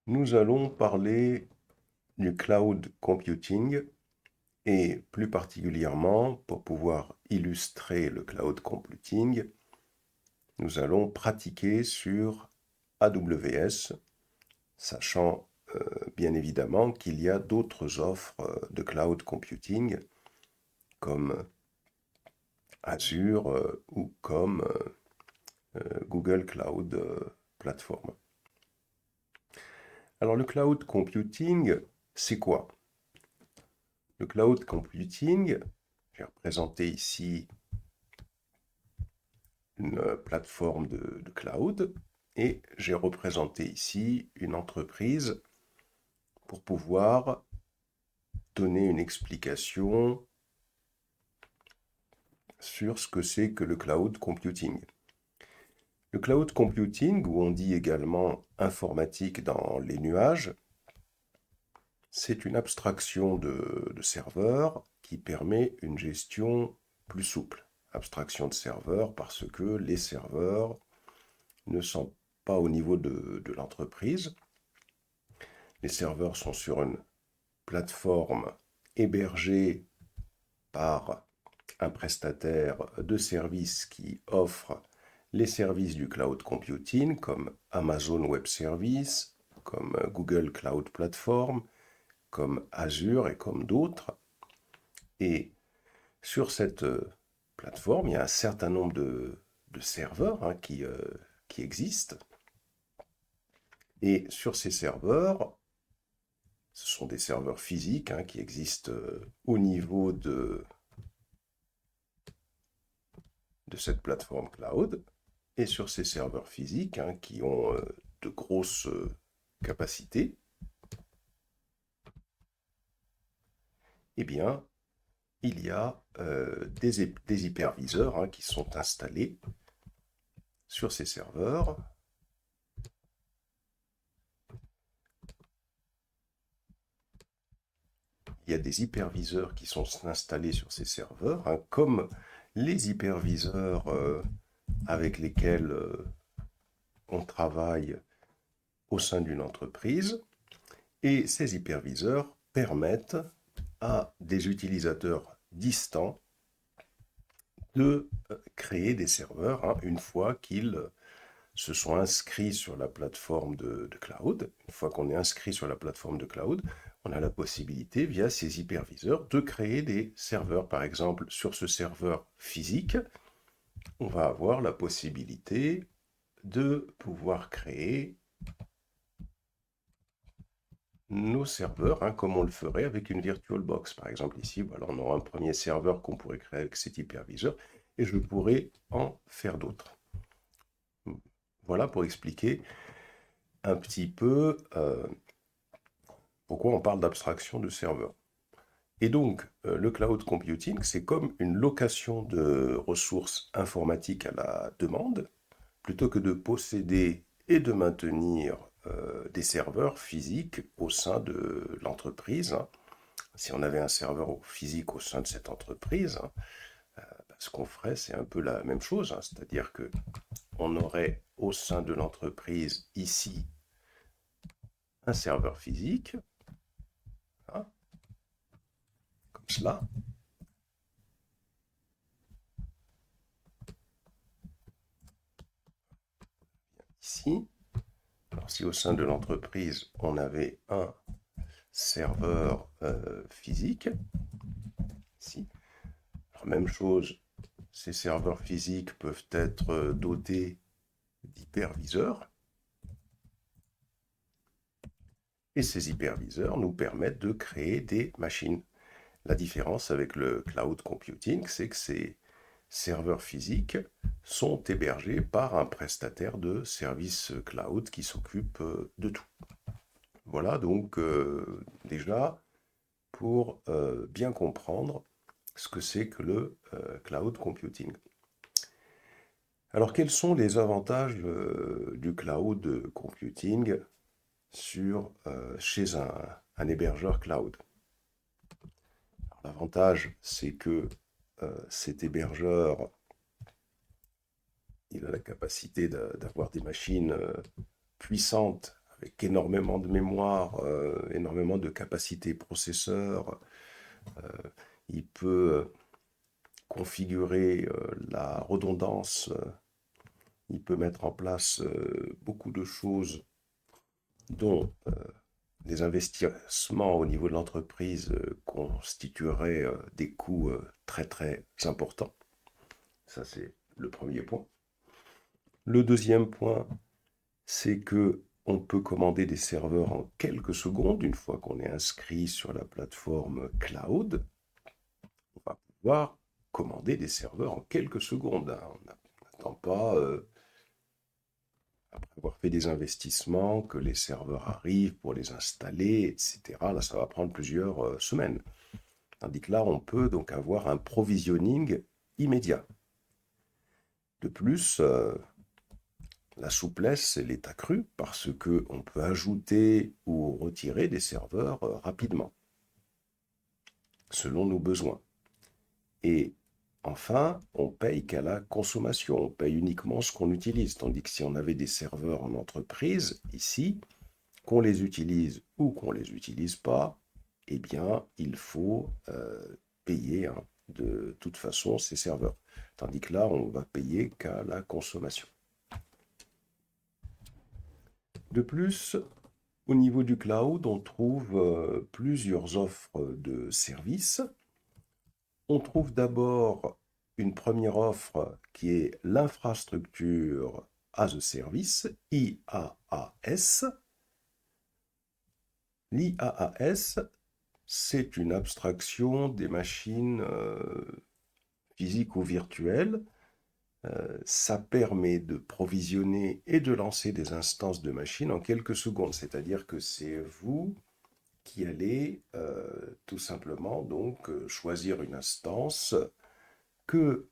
Nous allons parler du cloud computing et plus particulièrement, pour pouvoir illustrer le cloud computing, nous allons pratiquer sur AWS, sachant bien évidemment qu'il y a d'autres offres de cloud computing comme Azure ou comme Google Cloud Platform. Alors le cloud computing, c'est quoi? Le cloud computing, j'ai représenté ici une plateforme de cloud et j'ai représenté ici une entreprise pour pouvoir donner une explication sur ce que c'est que le cloud computing. Le cloud computing, ou on dit également informatique dans les nuages, c'est une abstraction de serveurs qui permet une gestion plus souple. Abstraction de serveurs parce que les serveurs ne sont pas au niveau de l'entreprise. Les serveurs sont sur une plateforme hébergée par un prestataire de services qui offre les services du cloud computing comme Amazon Web Services, comme Google Cloud Platform, comme Azure et comme d'autres. Et sur cette plateforme, il y a un certain nombre de serveurs qui existent. Et sur ces serveurs, ce sont des serveurs physiques qui existent au niveau de cette plateforme cloud. Et sur ces serveurs physiques qui ont de grosses capacités, eh bien, il y a des hyperviseurs qui sont installés sur ces serveurs. Il y a des hyperviseurs qui sont installés sur ces serveurs, comme les hyperviseurs avec lesquels on travaille au sein d'une entreprise. Et ces hyperviseurs permettent à des utilisateurs distants de créer des serveurs une fois qu'ils se sont inscrits sur la plateforme de cloud. Une fois qu'on est inscrit sur la plateforme de cloud, on a la possibilité, via ces hyperviseurs, de créer des serveurs. Par exemple, sur ce serveur physique, on va avoir la possibilité de pouvoir créer nos serveurs, comme on le ferait avec une VirtualBox. Par exemple, ici, voilà, on aura un premier serveur qu'on pourrait créer avec cet hyperviseur, et je pourrais en faire d'autres. Voilà pour expliquer un petit peu pourquoi on parle d'abstraction de serveur. Et donc, le cloud computing, c'est comme une location de ressources informatiques à la demande, plutôt que de posséder et de maintenir des serveurs physiques au sein de l'entreprise. Si on avait un serveur physique au sein de cette entreprise, ce qu'on ferait, c'est un peu la même chose, c'est-à-dire que on aurait au sein de l'entreprise ici un serveur physique, hein, comme cela, ici. Alors si au sein de l'entreprise, on avait un serveur physique, ici, alors, même chose, ces serveurs physiques peuvent être dotés d'hyperviseurs, et ces hyperviseurs nous permettent de créer des machines. La différence avec le cloud computing, c'est que ces serveurs physiques sont hébergés par un prestataire de services cloud qui s'occupe de tout. Voilà donc déjà pour bien comprendre ce que c'est que le cloud computing. Alors quels sont les avantages du cloud computing chez un hébergeur cloud? L'avantage, c'est que cet hébergeur, il a la capacité d'avoir des machines puissantes avec avec énormément de mémoire, énormément de capacité processeur. Il peut configurer la redondance. Il peut mettre en place beaucoup de choses dont des investissements au niveau de l'entreprise constitueraient des coûts très très importants. Ça, c'est le premier point. Le deuxième point, c'est que on peut commander des serveurs en quelques secondes. Une fois qu'on est inscrit sur la plateforme cloud, on va pouvoir commander des serveurs en quelques secondes, hein. On n'attend pas, après avoir fait des investissements, que les serveurs arrivent pour les installer, etc. Là, ça va prendre plusieurs semaines. Tandis que là, on peut donc avoir un provisioning immédiat. De plus, la souplesse, elle est accrue parce qu'on peut ajouter ou retirer des serveurs rapidement, selon nos besoins. Et enfin, on paye qu'à la consommation, on paye uniquement ce qu'on utilise. Tandis que si on avait des serveurs en entreprise, ici, qu'on les utilise ou qu'on ne les utilise pas, eh bien, il faut payer de toute façon ces serveurs. Tandis que là, on va payer qu'à la consommation. De plus, au niveau du cloud, on trouve plusieurs offres de services. On trouve d'abord une première offre qui est l'infrastructure as a service, IaaS. L'IaaS, c'est une abstraction des machines physiques ou virtuelles. Ça permet de provisionner et de lancer des instances de machines en quelques secondes. C'est-à-dire que c'est vous qui allez tout simplement donc choisir une instance que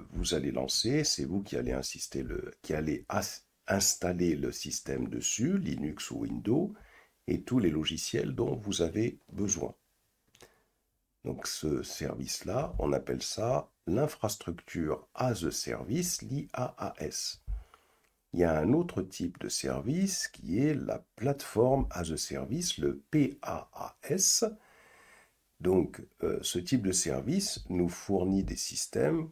vous allez lancer. C'est vous qui allez installer le système dessus, Linux ou Windows, et tous les logiciels dont vous avez besoin. Donc ce service-là, on appelle ça l'infrastructure as a service, l'IaaS. Il y a un autre type de service qui est la plateforme as a service, le PaaS. Donc ce type de service nous fournit des systèmes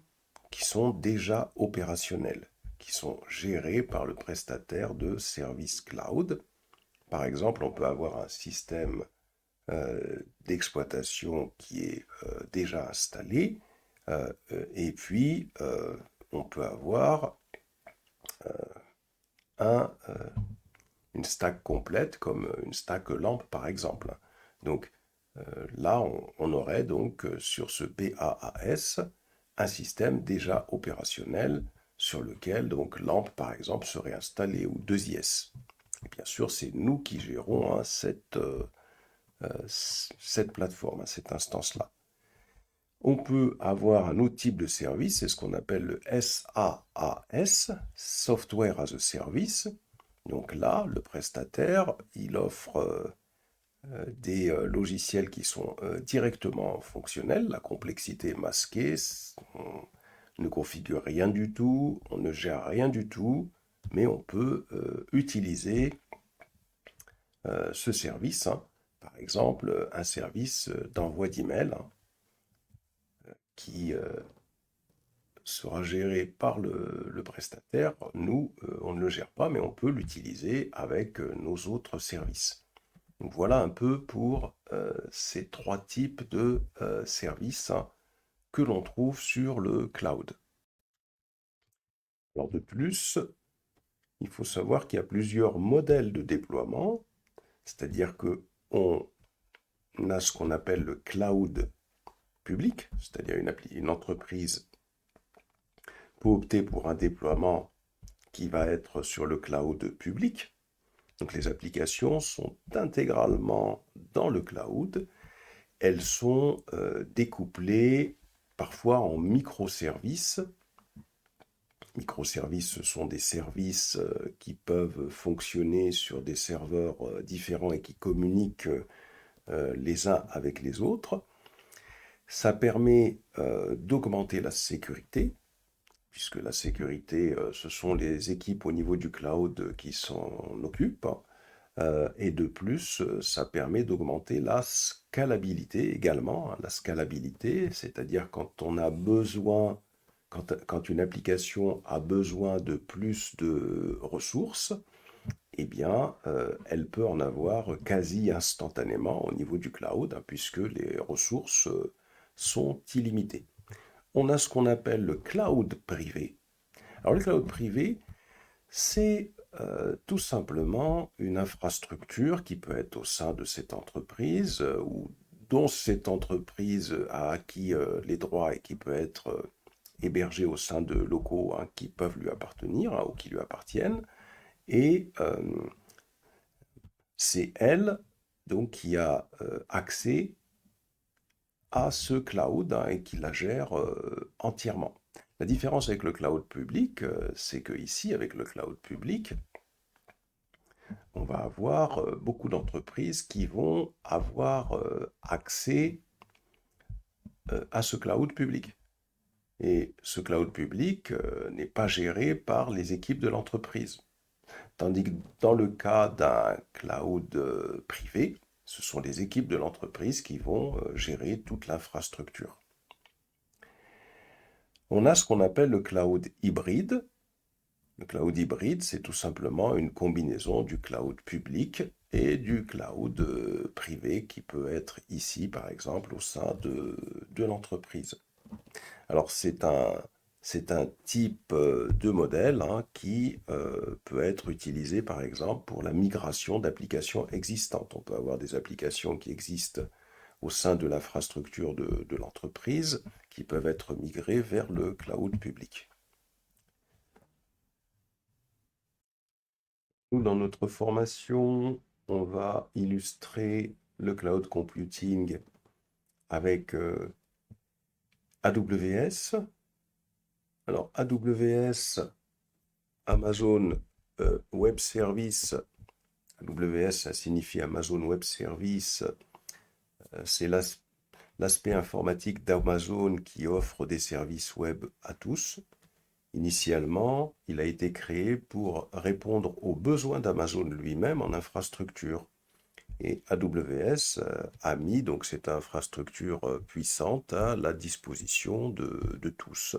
qui sont déjà opérationnels, qui sont gérés par le prestataire de services cloud. Par exemple, on peut avoir un système d'exploitation qui est déjà installé, et puis on peut avoir une stack complète comme une stack LAMP par exemple. Donc là, on aurait donc sur ce PaaS un système déjà opérationnel sur lequel donc LAMP par exemple serait installé ou 2IS. Et bien sûr, c'est nous qui gérons cette plateforme, cette instance-là. On peut avoir un autre type de service, c'est ce qu'on appelle le SaaS, Software as a Service. Donc là, le prestataire, il offre des logiciels qui sont directement fonctionnels, la complexité est masquée, on ne configure rien du tout, on ne gère rien du tout, mais on peut utiliser ce service, par exemple un service d'envoi d'email qui sera géré par le prestataire. Nous, on ne le gère pas, mais on peut l'utiliser avec nos autres services. Donc voilà un peu pour ces trois types de services que l'on trouve sur le cloud. Alors de plus, il faut savoir qu'il y a plusieurs modèles de déploiement, c'est-à-dire qu'on a ce qu'on appelle le cloud public, c'est-à-dire une entreprise peut opter pour un déploiement qui va être sur le cloud public. Donc les applications sont intégralement dans le cloud. Elles sont découplées parfois en microservices. Microservices, ce sont des services qui peuvent fonctionner sur des serveurs différents et qui communiquent les uns avec les autres. Ça permet d'augmenter la sécurité, puisque la sécurité, ce sont les équipes au niveau du cloud qui s'en occupent. Et de plus, ça permet d'augmenter la scalabilité également, hein. La scalabilité, c'est-à-dire quand on a besoin, quand une application a besoin de plus de ressources, eh bien, elle peut en avoir quasi instantanément au niveau du cloud, hein, puisque les ressources sont illimitées. On a ce qu'on appelle le cloud privé. Alors le cloud privé, c'est tout simplement une infrastructure qui peut être au sein de cette entreprise ou dont cette entreprise a acquis les droits et qui peut être hébergée au sein de locaux, hein, qui peuvent lui appartenir, hein, ou qui lui appartiennent. Et c'est elle donc qui a accès à ce cloud, hein, et qui la gère entièrement. La différence avec le cloud public, c'est que ici, avec le cloud public, on va avoir beaucoup d'entreprises qui vont avoir accès à ce cloud public. Et ce cloud public n'est pas géré par les équipes de l'entreprise. Tandis que dans le cas d'un cloud privé, ce sont les équipes de l'entreprise qui vont gérer toute l'infrastructure. On a ce qu'on appelle le cloud hybride. Le cloud hybride, c'est tout simplement une combinaison du cloud public et du cloud privé qui peut être ici, par exemple, au sein de l'entreprise. Alors, c'est un type de modèle, hein, qui peut être utilisé, par exemple, pour la migration d'applications existantes. On peut avoir des applications qui existent au sein de l'infrastructure de l'entreprise qui peuvent être migrées vers le cloud public. Nous, dans notre formation, on va illustrer le cloud computing avec AWS. Alors, AWS, Amazon Web Service. AWS, ça signifie Amazon Web Service. C'est l'aspect informatique d'Amazon qui offre des services web à tous. Initialement, il a été créé pour répondre aux besoins d'Amazon lui-même en infrastructure. Et AWS a mis donc cette infrastructure puissante à la disposition de tous.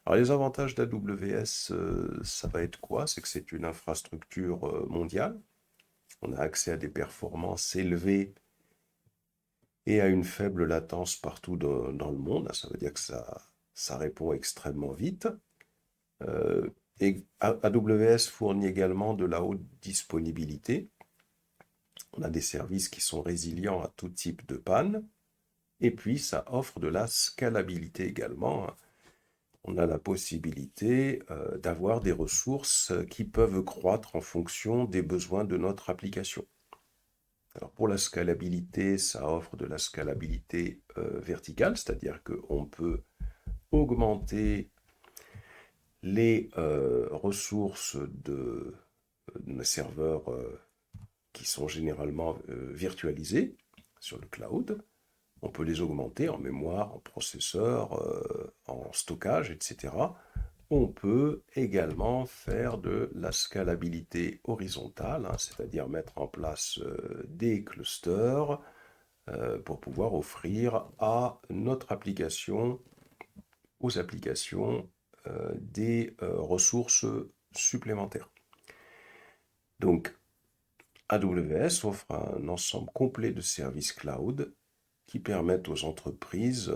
Alors les avantages d'AWS, ça va être quoi? C'est que c'est une infrastructure mondiale. On a accès à des performances élevées et à une faible latence partout dans le monde. Ça veut dire que ça répond extrêmement vite. Et AWS fournit également de la haute disponibilité. On a des services qui sont résilients à tout type de panne. Et puis, ça offre de la scalabilité également. On a la possibilité d'avoir des ressources qui peuvent croître en fonction des besoins de notre application. Alors pour la scalabilité, ça offre de la scalabilité verticale, c'est-à-dire qu'on peut augmenter les ressources de serveurs qui sont généralement virtualisés sur le cloud. On peut les augmenter en mémoire, en processeur, en stockage, etc. On peut également faire de la scalabilité horizontale, hein, c'est-à-dire mettre en place des clusters pour pouvoir offrir à notre application, aux applications, des ressources supplémentaires. Donc, AWS offre un ensemble complet de services cloud qui permettent aux entreprises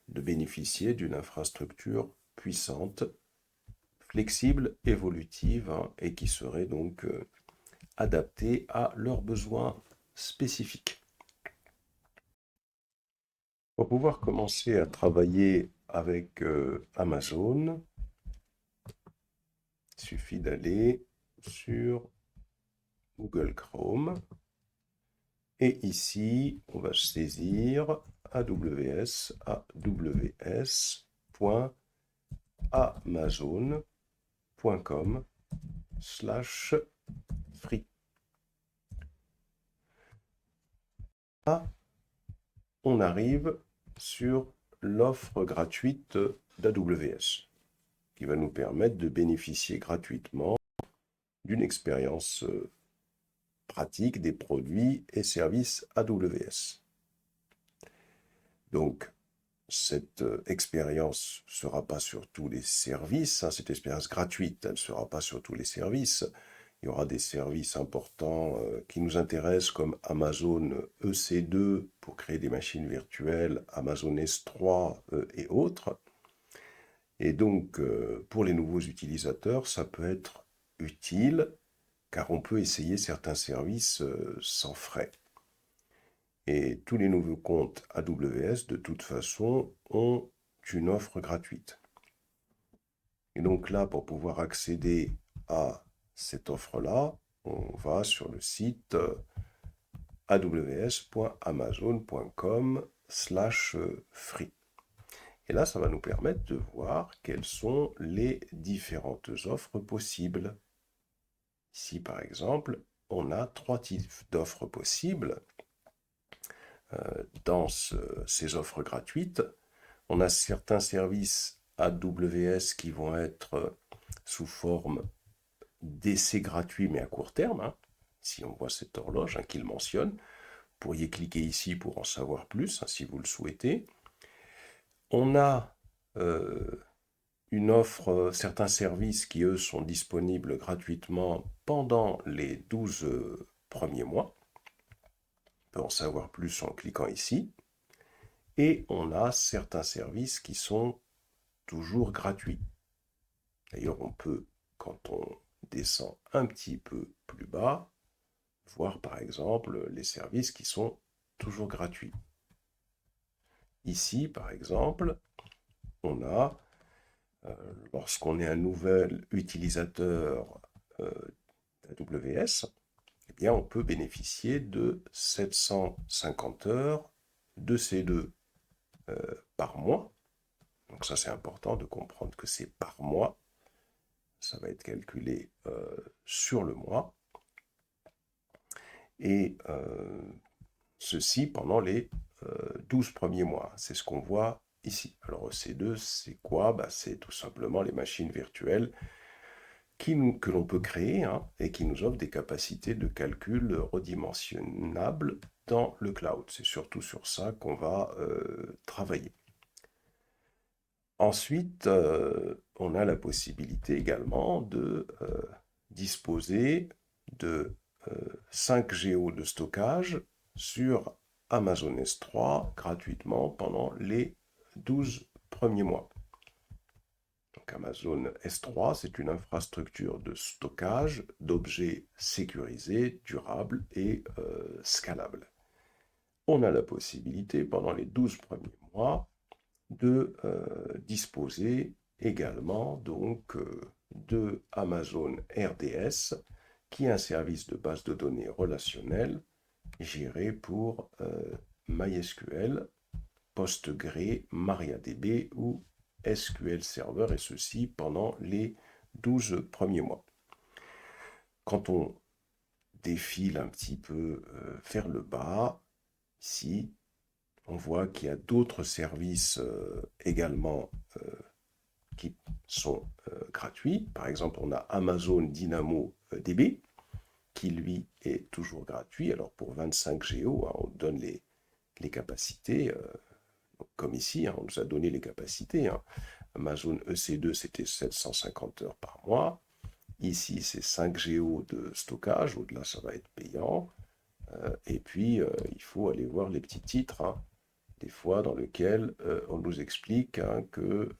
de bénéficier d'une infrastructure puissante, flexible, évolutive, hein, et qui serait donc adaptée à leurs besoins spécifiques. Pour pouvoir commencer à travailler avec Amazon, il suffit d'aller sur Google Chrome. Et ici, on va saisir aws.amazon.com/free. Là, on arrive sur l'offre gratuite d'AWS qui va nous permettre de bénéficier gratuitement d'une expérience pratique des produits et services AWS. Donc, cette expérience ne sera pas sur tous les services, hein, cette expérience gratuite, elle ne sera pas sur tous les services. Il y aura des services importants qui nous intéressent comme Amazon EC2 pour créer des machines virtuelles, Amazon S3 et autres. Et donc, pour les nouveaux utilisateurs, ça peut être utile car on peut essayer certains services sans frais. Et tous les nouveaux comptes AWS, de toute façon, ont une offre gratuite. Et donc là, pour pouvoir accéder à cette offre-là, on va sur le site aws.amazon.com/free. Et là, ça va nous permettre de voir quelles sont les différentes offres possibles. Ici, par exemple, on a 3 types d'offres possibles dans ces offres gratuites. On a certains services AWS qui vont être sous forme d'essais gratuits, mais à court terme. Hein. Si on voit cette horloge qu'il mentionne, vous pourriez cliquer ici pour en savoir plus, si vous le souhaitez. On a une offre, certains services qui, eux, sont disponibles gratuitement pendant les 12 premiers mois. On peut en savoir plus en cliquant ici. Et on a certains services qui sont toujours gratuits. D'ailleurs, on peut, quand on descend un petit peu plus bas, voir par exemple les services qui sont toujours gratuits. Ici, par exemple, on a, lorsqu'on est un nouvel utilisateur d'AWS, eh bien, on peut bénéficier de 750 heures de C2 par mois. Donc ça, c'est important de comprendre que c'est par mois. Ça va être calculé sur le mois. Et ceci pendant les 12 premiers mois. C'est ce qu'on voit ici. Alors EC2, c'est quoi? C'est tout simplement les machines virtuelles que l'on peut créer et qui nous offrent des capacités de calcul redimensionnables dans le cloud. C'est surtout sur ça qu'on va travailler. Ensuite, on a la possibilité également de disposer de 5 Go de stockage sur Amazon S3 gratuitement pendant les 12 premiers mois. Donc Amazon S3, c'est une infrastructure de stockage d'objets sécurisés, durables et scalables. On a la possibilité pendant les 12 premiers mois de disposer également donc de Amazon RDS, qui est un service de base de données relationnelle géré pour MySQL, Postgre, MariaDB ou SQL Server, et ceci pendant les 12 premiers mois. Quand on défile un petit peu vers le bas, ici, on voit qu'il y a d'autres services également qui sont gratuits. Par exemple, on a Amazon DynamoDB, qui lui est toujours gratuit. Alors pour 25 Go, on donne les capacités, comme ici, on nous a donné les capacités. Amazon EC2, c'était 750 heures par mois. Ici, c'est 5 Go de stockage. Au-delà, ça va être payant. Et puis, il faut aller voir les petits titres, des fois dans lesquels on nous explique qu'il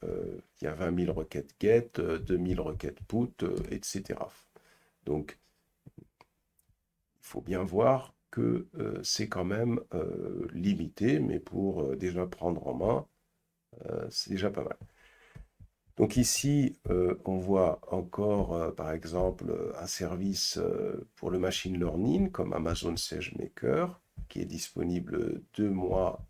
y a 20 000 requêtes get, 2000 requêtes put, etc. Donc, il faut bien voir que c'est quand même limité, mais pour déjà prendre en main, c'est déjà pas mal. Donc ici, on voit encore, par exemple, un service pour le machine learning, comme Amazon SageMaker, qui est disponible 2 mois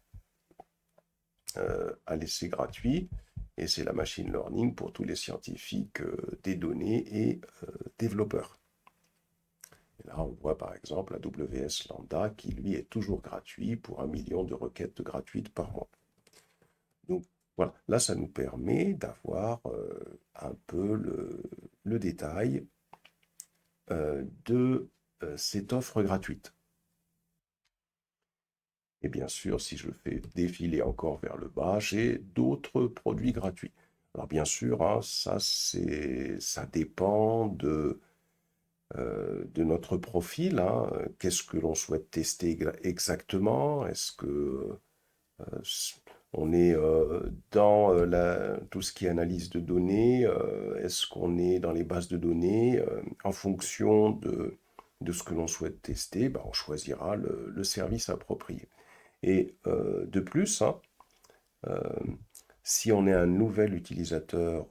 à l'essai gratuit, et c'est la machine learning pour tous les scientifiques des données et développeurs. Et là, on voit par exemple AWS Lambda qui, lui, est toujours gratuit pour 1 million de requêtes gratuites par mois. Donc, voilà, là, ça nous permet d'avoir un peu le détail de cette offre gratuite. Et bien sûr, si je fais défiler encore vers le bas, j'ai d'autres produits gratuits. Alors bien sûr, hein, ça dépend de notre profil, hein. Qu'est-ce que l'on souhaite tester exactement? Est-ce que on est dans tout ce qui est analyse de données? Est-ce qu'on est dans les bases de données? En fonction de ce que l'on souhaite tester, ben, on choisira le service approprié. Et de plus, hein, euh, si on est un nouvel utilisateur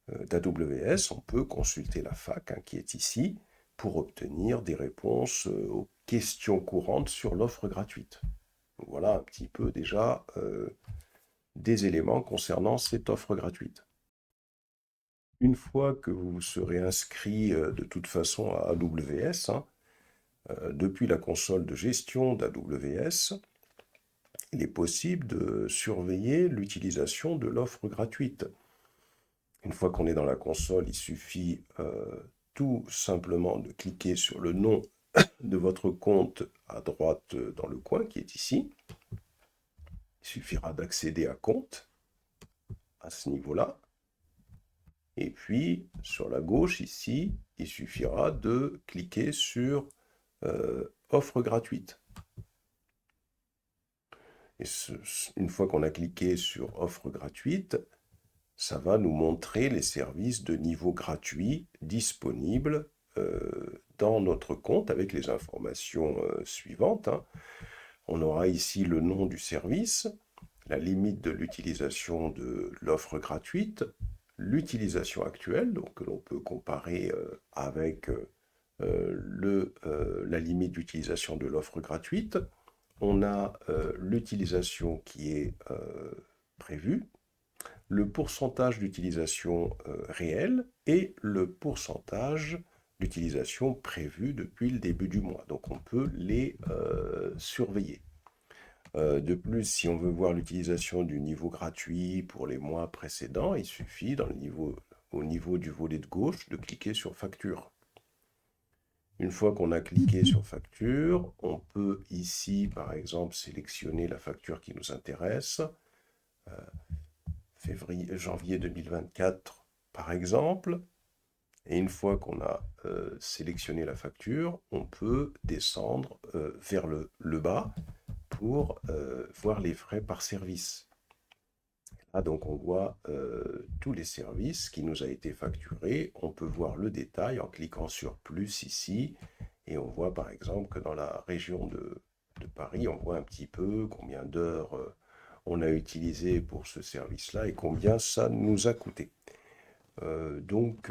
d'AWS, on peut consulter la fac, hein, qui est ici pour obtenir des réponses aux questions courantes sur l'offre gratuite. Donc voilà un petit peu déjà des éléments concernant cette offre gratuite. Une fois que vous serez inscrit de toute façon à AWS, hein, depuis la console de gestion d'AWS, il est possible de surveiller l'utilisation de l'offre gratuite. Une fois qu'on est dans la console, il suffit tout simplement de cliquer sur le nom de votre compte à droite dans le coin qui est ici. Il suffira d'accéder à compte à ce niveau-là. Et puis, sur la gauche ici, il suffira de cliquer sur offre gratuite. Et une fois qu'on a cliqué sur offre gratuite, ça va nous montrer les services de niveau gratuit disponibles dans notre compte avec les informations suivantes, hein. On aura ici le nom du service, la limite de l'utilisation de l'offre gratuite, l'utilisation actuelle, donc que l'on peut comparer avec la limite d'utilisation de l'offre gratuite. On a l'utilisation qui est prévue, le pourcentage d'utilisation réelle et le pourcentage d'utilisation prévu depuis le début du mois. Donc on peut les surveiller. De plus, si on veut voir l'utilisation du niveau gratuit pour les mois précédents, il suffit au niveau du volet de gauche de cliquer sur facture. Une fois qu'on a cliqué sur facture, on peut ici par exemple sélectionner la facture qui nous intéresse. Janvier 2024 par exemple. Et une fois qu'on a sélectionné la facture, on peut descendre vers le bas pour voir les frais par service. Là, donc, on voit tous les services qui nous a été facturés. On peut voir le détail en cliquant sur plus ici. Et on voit par exemple que dans la région de Paris, on voit un petit peu combien d'heures on a utilisé pour ce service-là et combien ça nous a coûté. Donc,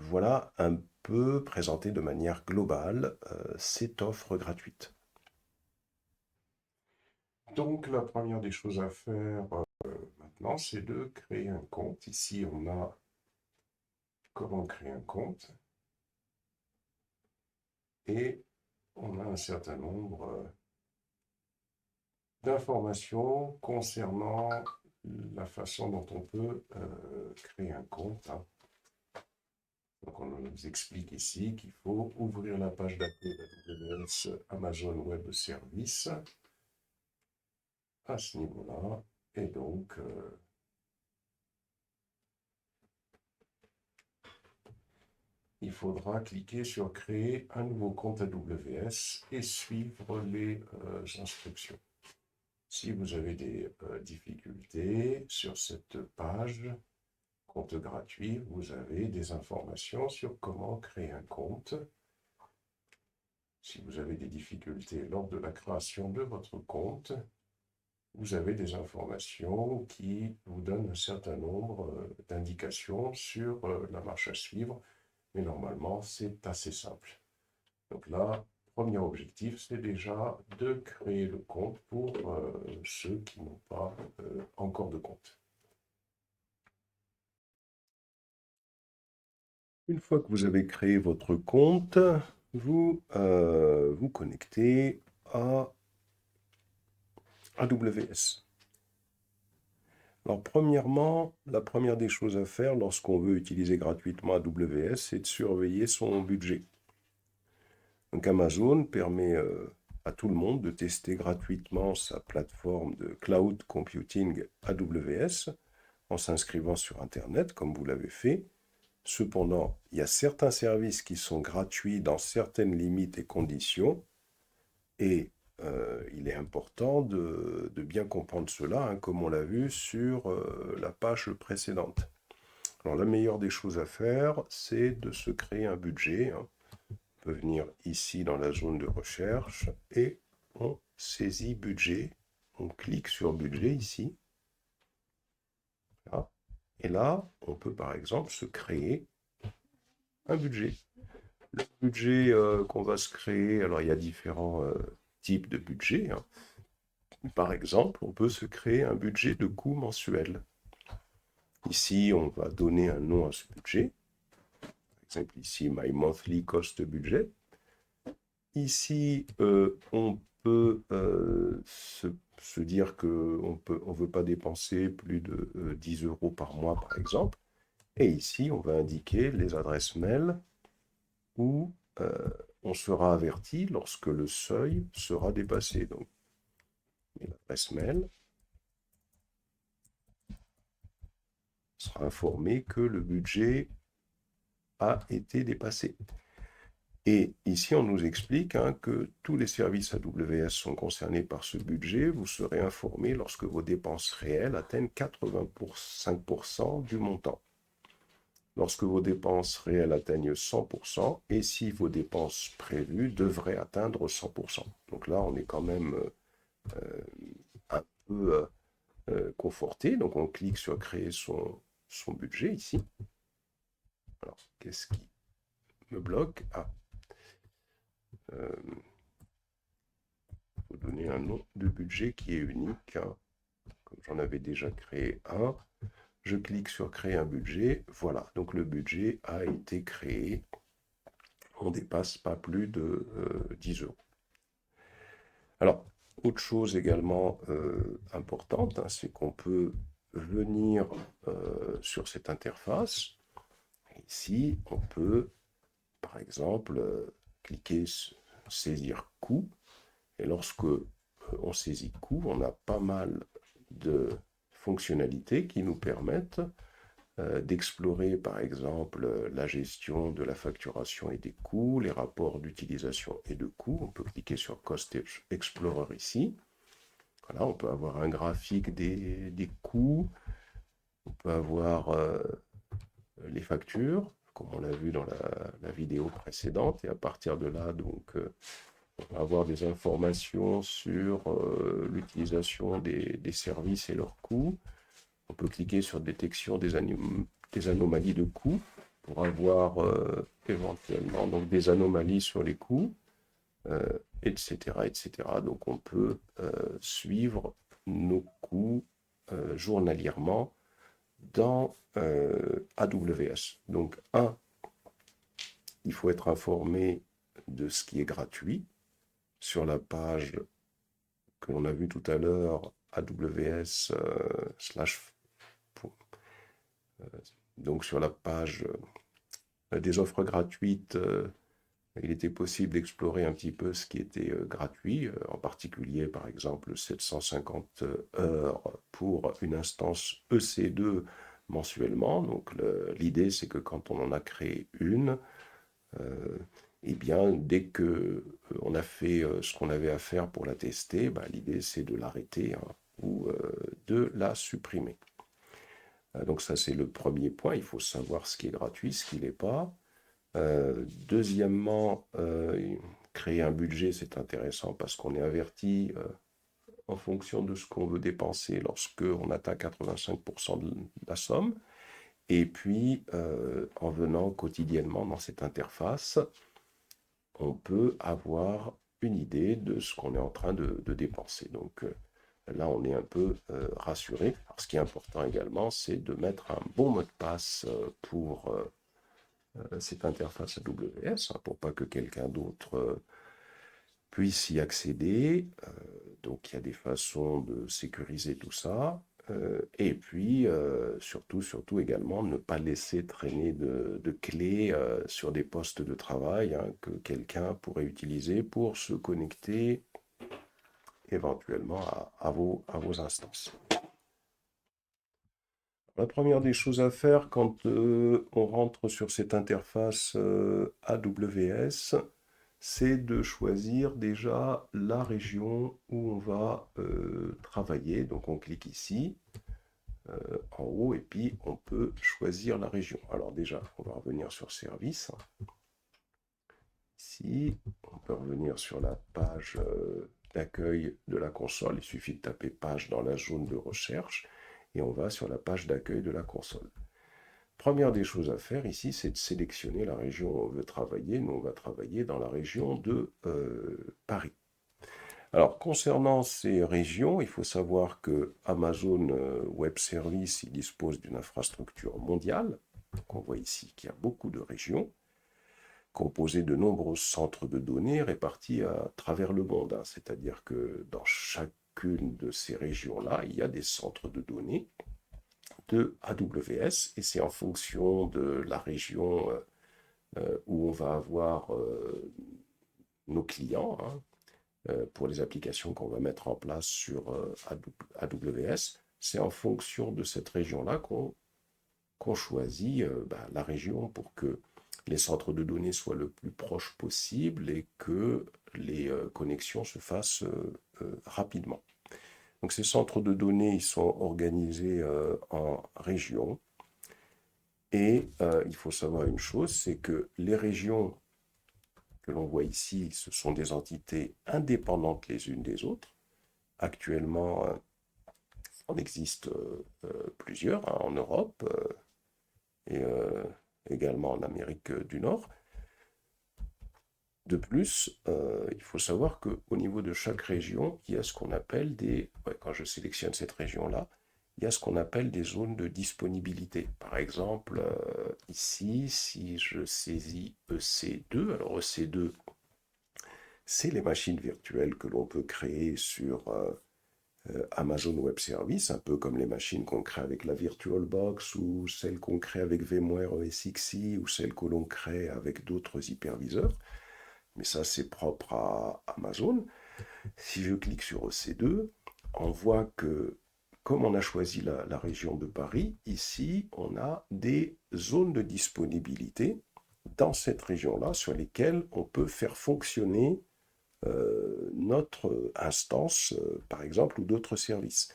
voilà un peu présenté de manière globale cette offre gratuite. Donc, la première des choses à faire maintenant, c'est de créer un compte. Ici, on a comment créer un compte. Et on a un certain nombre d'informations concernant la façon dont on peut créer un compte, hein. Donc, on nous explique ici qu'il faut ouvrir la page d'accueil d'AWS Amazon Web Service à ce niveau-là. Et donc, il faudra cliquer sur créer un nouveau compte AWS et suivre les instructions. Si vous avez des difficultés sur cette page compte gratuit, vous avez des informations sur comment créer un compte. Si vous avez des difficultés lors de la création de votre compte, vous avez des informations qui vous donnent un certain nombre d'indications sur la marche à suivre, mais normalement c'est assez simple. Donc là, premier objectif, c'est déjà de créer le compte pour ceux qui n'ont pas encore de compte. Une fois que vous avez créé votre compte, vous vous connectez à AWS. Alors premièrement, la première des choses à faire lorsqu'on veut utiliser gratuitement AWS, c'est de surveiller son budget. Donc Amazon permet à tout le monde de tester gratuitement sa plateforme de cloud computing AWS en s'inscrivant sur Internet, comme vous l'avez fait. Cependant, il y a certains services qui sont gratuits dans certaines limites et conditions, et il est important de bien comprendre cela, hein, comme on l'a vu sur la page précédente. Alors la meilleure des choses à faire, c'est de se créer un budget, hein. On peut venir ici dans la zone de recherche et on saisit budget. On clique sur budget ici. Là. Et là, on peut par exemple se créer un budget. Le budget qu'on va se créer, alors il y a différents types de budgets, hein. Par exemple, on peut se créer un budget de coût mensuel. Ici, on va donner un nom à ce budget. Par exemple, ici, My Monthly Cost Budget. Ici, on peut se dire qu'on ne veut pas dépenser plus de 10 euros par mois, par exemple. Et ici, on va indiquer les adresses mail où on sera averti lorsque le seuil sera dépassé. Donc, l'adresse mail sera informé que le budget a été dépassé. Et ici, on nous explique que tous les services AWS sont concernés par ce budget. Vous serez informé lorsque vos dépenses réelles atteignent 85% du montant. Lorsque vos dépenses réelles atteignent 100%, et si vos dépenses prévues devraient atteindre 100%. Donc là, on est quand même un peu conforté. Donc on clique sur créer son budget ici. Alors, qu'est-ce qui me bloque? Faut donner un nom de budget qui est unique, hein. Comme j'en avais déjà créé un, je clique sur créer un budget. Voilà, donc le budget a été créé. On ne dépasse pas plus de 10 euros. Alors, autre chose également importante, hein, c'est qu'on peut venir sur cette interface. Ici, on peut, par exemple, cliquer saisir coût. Et lorsque on saisit coût, on a pas mal de fonctionnalités qui nous permettent d'explorer par exemple la gestion de la facturation et des coûts, les rapports d'utilisation et de coûts. On peut cliquer sur Cost Explorer ici. Voilà, on peut avoir un graphique des coûts, on peut avoir les factures, comme on l'a vu dans la vidéo précédente, et à partir de là, donc, on va avoir des informations sur l'utilisation des services et leurs coûts. On peut cliquer sur détection des anomalies de coûts pour avoir éventuellement donc, des anomalies sur les coûts, etc., etc. Donc on peut suivre nos coûts journalièrement dans AWS. Donc il faut être informé de ce qui est gratuit sur la page que l'on a vue tout à l'heure, AWS donc sur la page des offres gratuites, il était possible d'explorer un petit peu ce qui était gratuit, en particulier par exemple 750 heures pour une instance EC2 mensuellement. Donc l'idée c'est que quand on en a créé une, eh bien dès que on a fait ce qu'on avait à faire pour la tester, l'idée c'est de l'arrêter, hein, ou de la supprimer. Donc ça c'est le premier point, il faut savoir ce qui est gratuit, ce qui n'est pas. Deuxièmement, créer un budget, c'est intéressant parce qu'on est averti en fonction de ce qu'on veut dépenser lorsque on atteint 85% de la somme. Et puis, en venant quotidiennement dans cette interface, on peut avoir une idée de ce qu'on est en train de dépenser. Donc là, on est un peu rassuré. Alors, ce qui est important également, c'est de mettre un bon mot de passe pour cette interface AWS, hein, pour pas que quelqu'un d'autre puisse y accéder. Donc il y a des façons de sécuriser tout ça. Et puis, surtout également, ne pas laisser traîner de clés sur des postes de travail hein, que quelqu'un pourrait utiliser pour se connecter éventuellement à vos instances. La première des choses à faire quand on rentre sur cette interface AWS, c'est de choisir déjà la région où on va travailler. Donc on clique ici, en haut, et puis on peut choisir la région. Alors déjà, on va revenir sur Service. Ici, on peut revenir sur la page d'accueil de la console. Il suffit de taper page dans la zone de recherche et on va sur la page d'accueil de la console. Première des choses à faire ici, c'est de sélectionner la région où on veut travailler. Nous, on va travailler dans la région de Paris. Alors, concernant ces régions, il faut savoir que Amazon Web Services il dispose d'une infrastructure mondiale. Donc, on voit ici qu'il y a beaucoup de régions composées de nombreux centres de données répartis à travers le monde. Hein. C'est-à-dire que dans chacune de ces régions-là, il y a des centres de données de AWS et c'est en fonction de la région où on va avoir nos clients hein, pour les applications qu'on va mettre en place sur AWS. C'est en fonction de cette région-là qu'on choisit la région pour que les centres de données soient le plus proches possible et que les connexions se fassent rapidement. Donc ces centres de données ils sont organisés en régions et il faut savoir une chose, c'est que les régions que l'on voit ici, ce sont des entités indépendantes les unes des autres. Actuellement, on existe plusieurs hein, en Europe et également en Amérique du Nord. De plus, il faut savoir qu'au niveau de chaque région, il y a ce qu'on appelle quand je sélectionne cette région-là, il y a ce qu'on appelle des zones de disponibilité. Par exemple, ici, si je saisis EC2, alors EC2, c'est les machines virtuelles que l'on peut créer sur Amazon Web Services, un peu comme les machines qu'on crée avec la VirtualBox ou celles qu'on crée avec VMware ESXi ou celles que l'on crée avec d'autres hyperviseurs. Mais ça, c'est propre à Amazon. Si je clique sur EC2, on voit que comme on a choisi la région de Paris, ici, on a des zones de disponibilité dans cette région-là sur lesquelles on peut faire fonctionner notre instance, par exemple, ou d'autres services.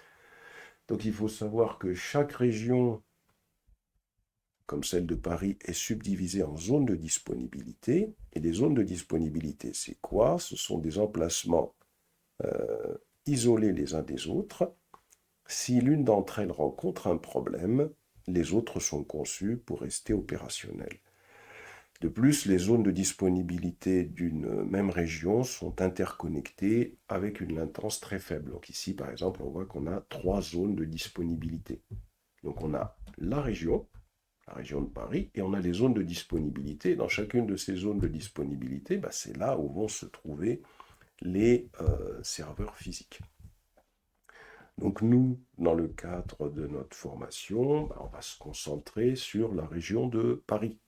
Donc il faut savoir que chaque région, comme celle de Paris, est subdivisée en zones de disponibilité. Et les zones de disponibilité, c'est quoi? Ce sont des emplacements isolés les uns des autres. Si l'une d'entre elles rencontre un problème, les autres sont conçues pour rester opérationnelles. De plus, les zones de disponibilité d'une même région sont interconnectées avec une latence très faible. Donc ici, par exemple, on voit qu'on a 3 zones de disponibilité. Donc on a la région de Paris, et on a les zones de disponibilité. Dans chacune de ces zones de disponibilité, c'est là où vont se trouver les serveurs physiques. Donc nous, dans le cadre de notre formation, on va se concentrer sur la région de Paris.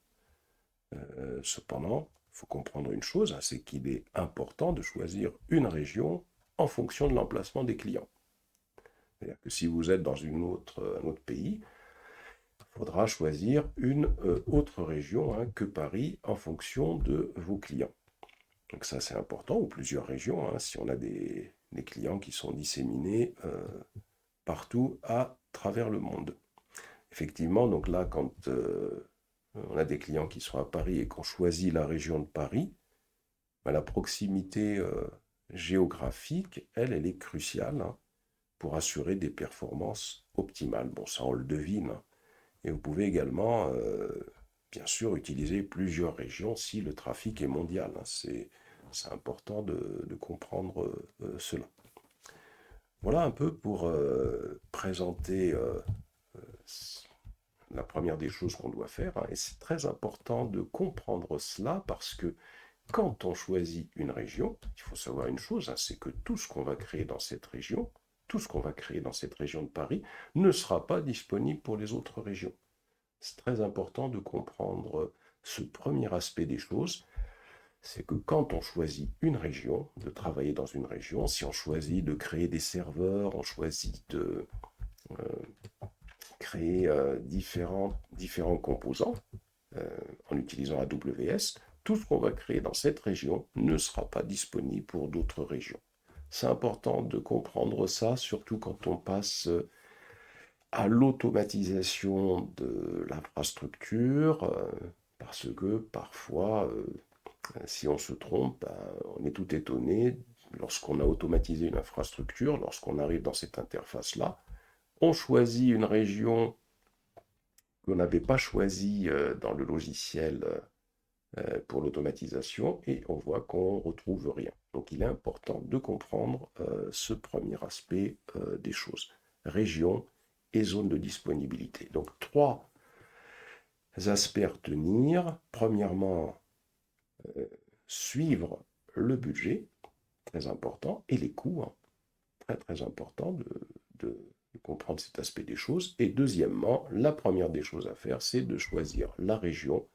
Cependant, il faut comprendre une chose, hein, c'est qu'il est important de choisir une région en fonction de l'emplacement des clients. C'est-à-dire que si vous êtes dans un autre pays, il faudra choisir une autre région hein, que Paris en fonction de vos clients. Donc ça c'est important, ou plusieurs régions, hein, si on a des clients qui sont disséminés partout à travers le monde. Effectivement, donc là, quand on a des clients qui sont à Paris et qu'on choisit la région de Paris, la proximité géographique, elle est cruciale hein, pour assurer des performances optimales. Bon, ça on le devine. Hein. Et vous pouvez également, bien sûr, utiliser plusieurs régions si le trafic est mondial. Hein. C'est important de comprendre cela. Voilà un peu pour présenter la première des choses qu'on doit faire. Hein. Et c'est très important de comprendre cela parce que quand on choisit une région, il faut savoir une chose, hein, c'est que tout ce qu'on va créer dans cette région, tout ce qu'on va créer dans cette région de Paris ne sera pas disponible pour les autres régions. C'est très important de comprendre ce premier aspect des choses, c'est que quand on choisit une région, de travailler dans une région, si on choisit de créer des serveurs, on choisit de créer différents composants en utilisant AWS, tout ce qu'on va créer dans cette région ne sera pas disponible pour d'autres régions. C'est important de comprendre ça, surtout quand on passe à l'automatisation de l'infrastructure, parce que parfois, si on se trompe, on est tout étonné lorsqu'on a automatisé une infrastructure, lorsqu'on arrive dans cette interface-là, on choisit une région qu'on n'avait pas choisie dans le logiciel pour l'automatisation et on voit qu'on ne retrouve rien. Donc il est important de comprendre ce premier aspect des choses. Région et zone de disponibilité. Donc trois aspects à retenir. Premièrement, suivre le budget, très important, et les coûts, hein, très très important de comprendre cet aspect des choses. Et deuxièmement, la première des choses à faire, c'est de choisir la région.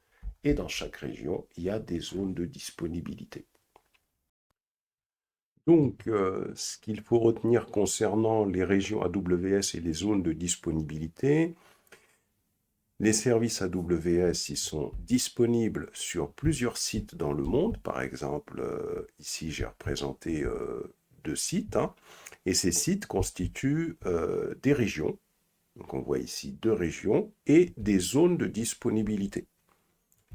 Et dans chaque région, il y a des zones de disponibilité. Donc, ce qu'il faut retenir concernant les régions AWS et les zones de disponibilité, les services AWS, ils sont disponibles sur plusieurs sites dans le monde. Par exemple, ici, j'ai représenté 2 sites, hein, et ces sites constituent des régions. Donc, on voit ici 2 régions et des zones de disponibilité.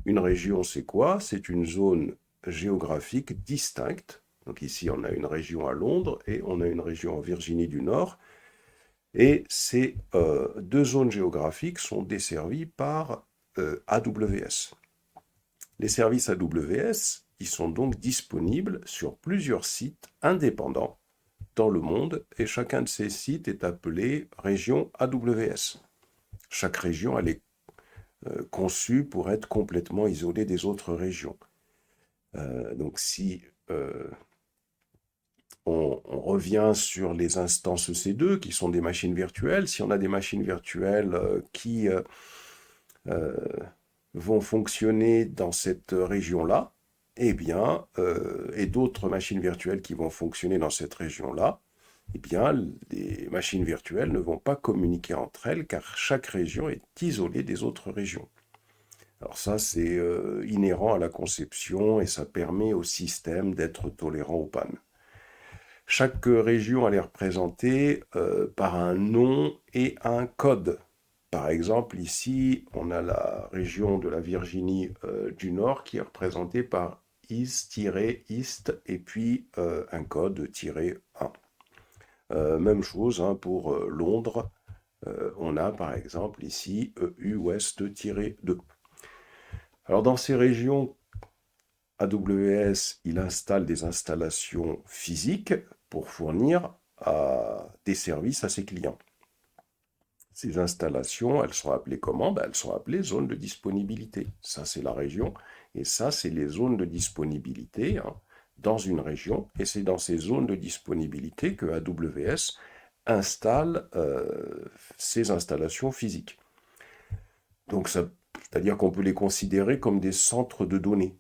Une région, c'est quoi? C'est une zone géographique distincte. Donc ici, on a une région à Londres et on a une région en Virginie du Nord. Et ces 2 zones géographiques sont desservies par AWS. Les services AWS, ils sont donc disponibles sur plusieurs sites indépendants dans le monde et chacun de ces sites est appelé région AWS. Chaque région, elle est conçue pour être complètement isolée des autres régions. Donc si on revient sur les instances EC2 qui sont des machines virtuelles, si on a des machines virtuelles qui vont fonctionner dans cette région-là, eh bien, et d'autres machines virtuelles qui vont fonctionner dans cette région-là, eh bien, les machines virtuelles ne vont pas communiquer entre elles car chaque région est isolée des autres régions. Alors ça, c'est inhérent à la conception et ça permet au système d'être tolérant aux pannes. Chaque région, elle est représentée par un nom et un code. Par exemple, ici, on a la région de la Virginie du Nord qui est représentée par is-ist et puis un code -1. Même chose hein, pour Londres. On a par exemple ici EU Ouest-2. Alors dans ces régions, AWS, il installe des installations physiques pour fournir des services à ses clients. Ces installations, elles sont appelées comment? Elles sont appelées zones de disponibilité. Ça, c'est la région. Et ça, c'est les zones de disponibilité hein, dans une région. Et c'est dans ces zones de disponibilité que AWS installe ces installations physiques. Donc, c'est-à-dire qu'on peut les considérer comme des centres de données.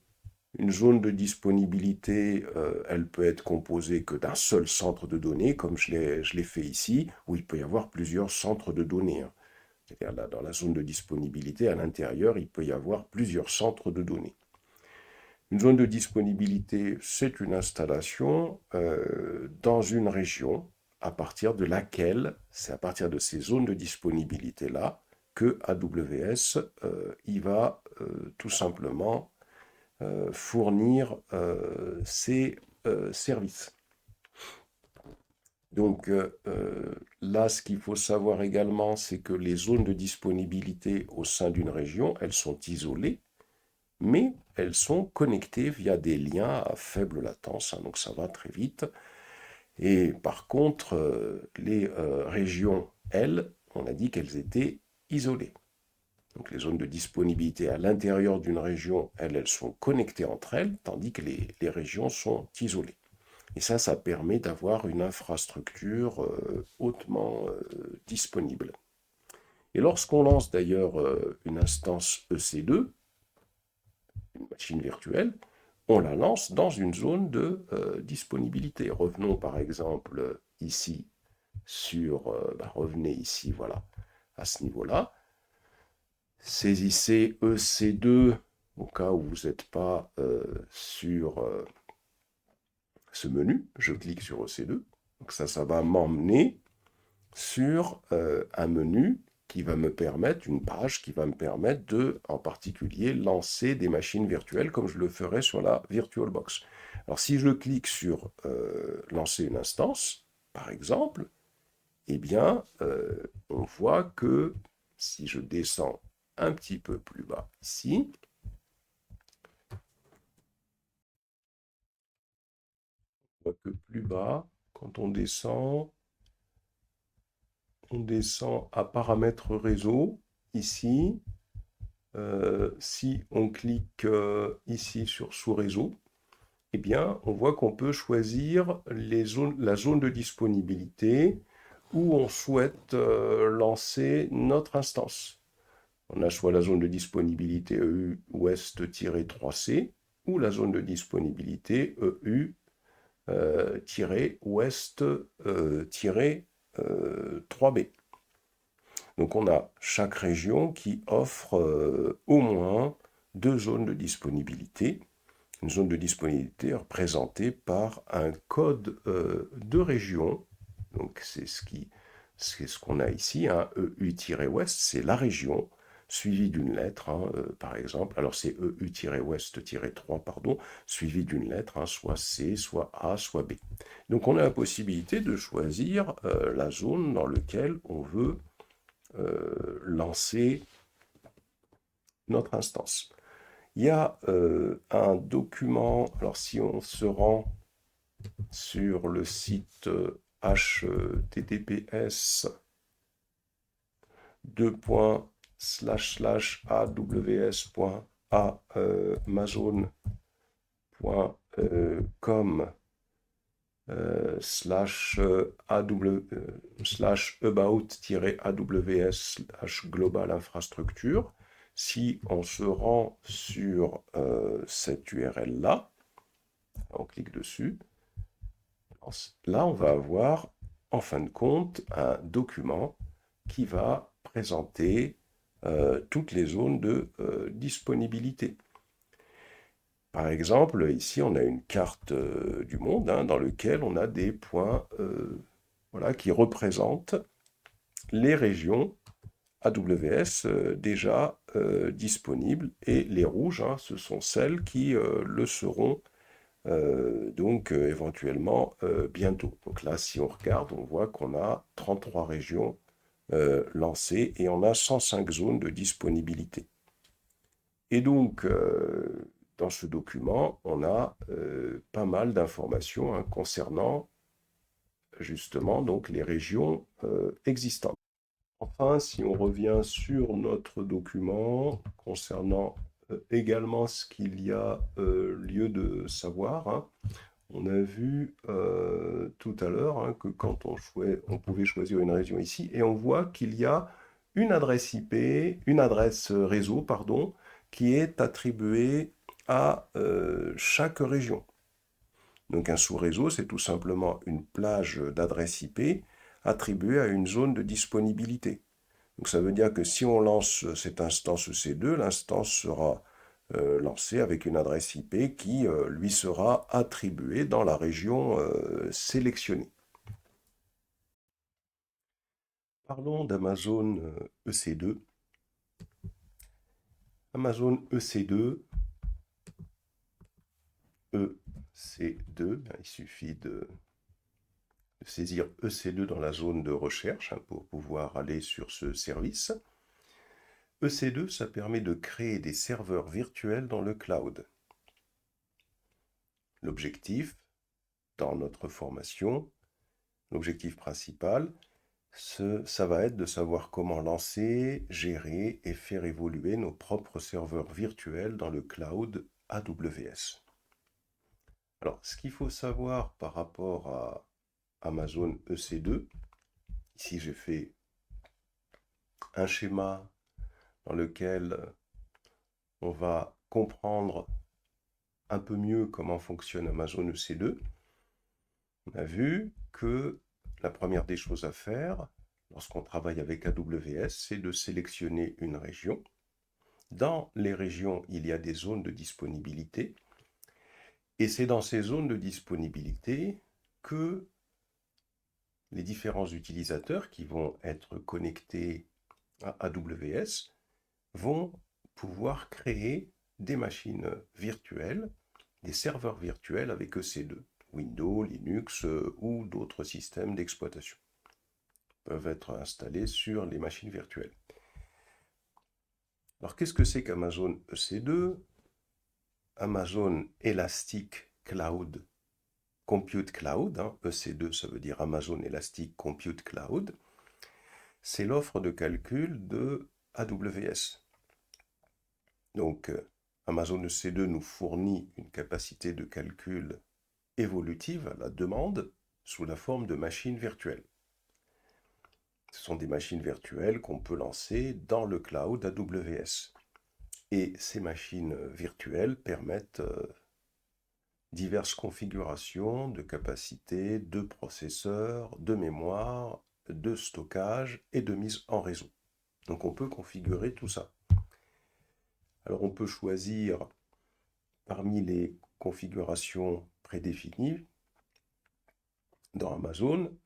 Une zone de disponibilité, elle peut être composée que d'un seul centre de données, comme je l'ai fait ici, où il peut y avoir plusieurs centres de données. Hein. C'est-à-dire là, dans la zone de disponibilité, à l'intérieur, il peut y avoir plusieurs centres de données. Une zone de disponibilité, c'est une installation dans une région à partir de laquelle, c'est à partir de ces zones de disponibilité-là, que AWS il va tout simplement fournir ces services. Donc là, ce qu'il faut savoir également, c'est que les zones de disponibilité au sein d'une région, elles sont isolées, mais elles sont connectées via des liens à faible latence, hein, donc ça va très vite. Et par contre, les régions, elles, on a dit qu'elles étaient isolées. Donc les zones de disponibilité à l'intérieur d'une région, elles sont connectées entre elles, tandis que les régions sont isolées. Et ça permet d'avoir une infrastructure hautement disponible. Et lorsqu'on lance d'ailleurs une instance EC2, une machine virtuelle, on la lance dans une zone de disponibilité. Revenons par exemple ici revenez ici, voilà, à ce niveau-là. Saisissez EC2 au cas où vous n'êtes pas sur ce menu. Je clique sur EC2. Donc ça va m'emmener sur un menu qui va me permettre, une page qui va me permettre de, en particulier, lancer des machines virtuelles comme je le ferais sur la VirtualBox. Alors si je clique sur lancer une instance, par exemple, eh bien, on voit que si je descends un petit peu plus bas ici, on voit que plus bas, quand on descend à paramètres réseau, ici. Si on clique ici sur sous-réseau, eh bien, on voit qu'on peut choisir la zone de disponibilité où on souhaite lancer notre instance. On a soit la zone de disponibilité EU Ouest-3C ou la zone de disponibilité EU-Ouest-3B. Donc on a chaque région qui offre au moins 2 zones de disponibilité. Une zone de disponibilité représentée par un code de région. Donc c'est ce qu'on a ici, hein, EU-Ouest, c'est la région, suivie d'une lettre, hein, par exemple. Alors c'est EU-Ouest-3, pardon, suivi d'une lettre, hein, soit C, soit A, soit B. Donc on a la possibilité de choisir la zone dans laquelle on veut lancer notre instance. Il y a un document, alors si on se rend sur le site https aws.amazon.com about-aws global infrastructure. Si on se rend sur cette URL-là, on clique dessus, là on va avoir en fin de compte un document qui va présenter toutes les zones de disponibilité. Par exemple, ici, on a une carte du monde hein, dans laquelle on a des points voilà, qui représentent les régions AWS déjà disponibles. Et les rouges, hein, ce sont celles qui le seront donc éventuellement bientôt. Donc là, si on regarde, on voit qu'on a 33 régions lancées et on a 105 zones de disponibilité. Et donc, dans ce document, on a pas mal d'informations hein, concernant justement donc, les régions existantes. Enfin, si on revient sur notre document concernant également ce qu'il y a lieu de savoir, hein, on a vu tout à l'heure hein, que quand on pouvait choisir une région ici, et on voit qu'il y a une adresse IP, une adresse réseau, pardon, qui est attribuée à chaque région. Donc un sous-réseau, c'est tout simplement une plage d'adresse IP attribuée à une zone de disponibilité. Donc ça veut dire que si on lance cette instance EC2, l'instance sera lancée avec une adresse IP qui lui sera attribuée dans la région sélectionnée. Parlons d'Amazon EC2. Amazon EC2, EC2, il suffit de saisir EC2 dans la zone de recherche hein, pour pouvoir aller sur ce service. EC2, ça permet de créer des serveurs virtuels dans le cloud. L'objectif, dans notre formation, l'objectif principal, ça va être de savoir comment lancer, gérer et faire évoluer nos propres serveurs virtuels dans le cloud AWS. Alors, ce qu'il faut savoir par rapport à Amazon EC2, ici j'ai fait un schéma dans lequel on va comprendre un peu mieux comment fonctionne Amazon EC2. On a vu que la première des choses à faire lorsqu'on travaille avec AWS, c'est de sélectionner une région. Dans les régions, il y a des zones de disponibilité. Et c'est dans ces zones de disponibilité que les différents utilisateurs qui vont être connectés à AWS vont pouvoir créer des machines virtuelles, des serveurs virtuels avec EC2, Windows, Linux ou d'autres systèmes d'exploitation peuvent être installés sur les machines virtuelles. Alors qu'est-ce que c'est qu'Amazon EC2? Amazon Elastic Cloud Compute Cloud, EC2 ça veut dire Amazon Elastic Compute Cloud, c'est l'offre de calcul de AWS. Donc Amazon EC2 nous fournit une capacité de calcul évolutive à la demande sous la forme de machines virtuelles. Ce sont des machines virtuelles qu'on peut lancer dans le cloud AWS. Et ces machines virtuelles permettent diverses configurations de capacité, de processeurs, de mémoire, de stockage et de mise en réseau. Donc on peut configurer tout ça. Alors on peut choisir parmi les configurations prédéfinies dans Amazon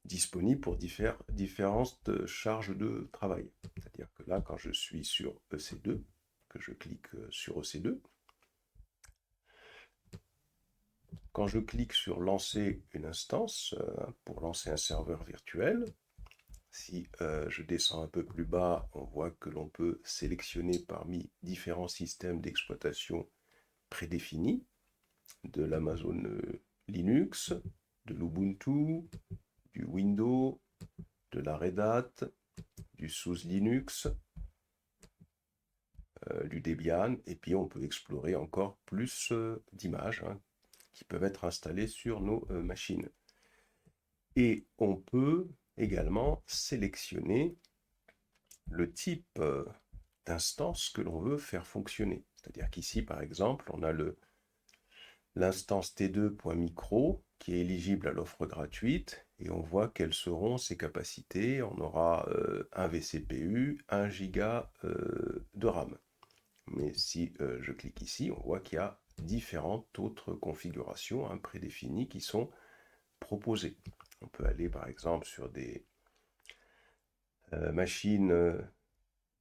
disponibles pour différentes charges de travail. C'est-à-dire que là, quand je suis sur EC2, que je clique sur EC2, quand je clique sur lancer une instance pour lancer un serveur virtuel, si je descends un peu plus bas, on voit que l'on peut sélectionner parmi différents systèmes d'exploitation prédéfinis, de l'Amazon Linux, de l'Ubuntu, du Windows, de la Red Hat, du SUSE Linux, du Debian, et puis on peut explorer encore plus d'images qui peuvent être installées sur nos machines. Et on peut également sélectionner le type d'instance que l'on veut faire fonctionner. C'est-à-dire qu'ici, par exemple, on a l'instance T2.micro qui est éligible à l'offre gratuite et on voit quelles seront ses capacités. On aura un vCPU, 1 giga de RAM. Mais si je clique ici, on voit qu'il y a différentes autres configurations prédéfinies qui sont proposées. On peut aller par exemple sur des machines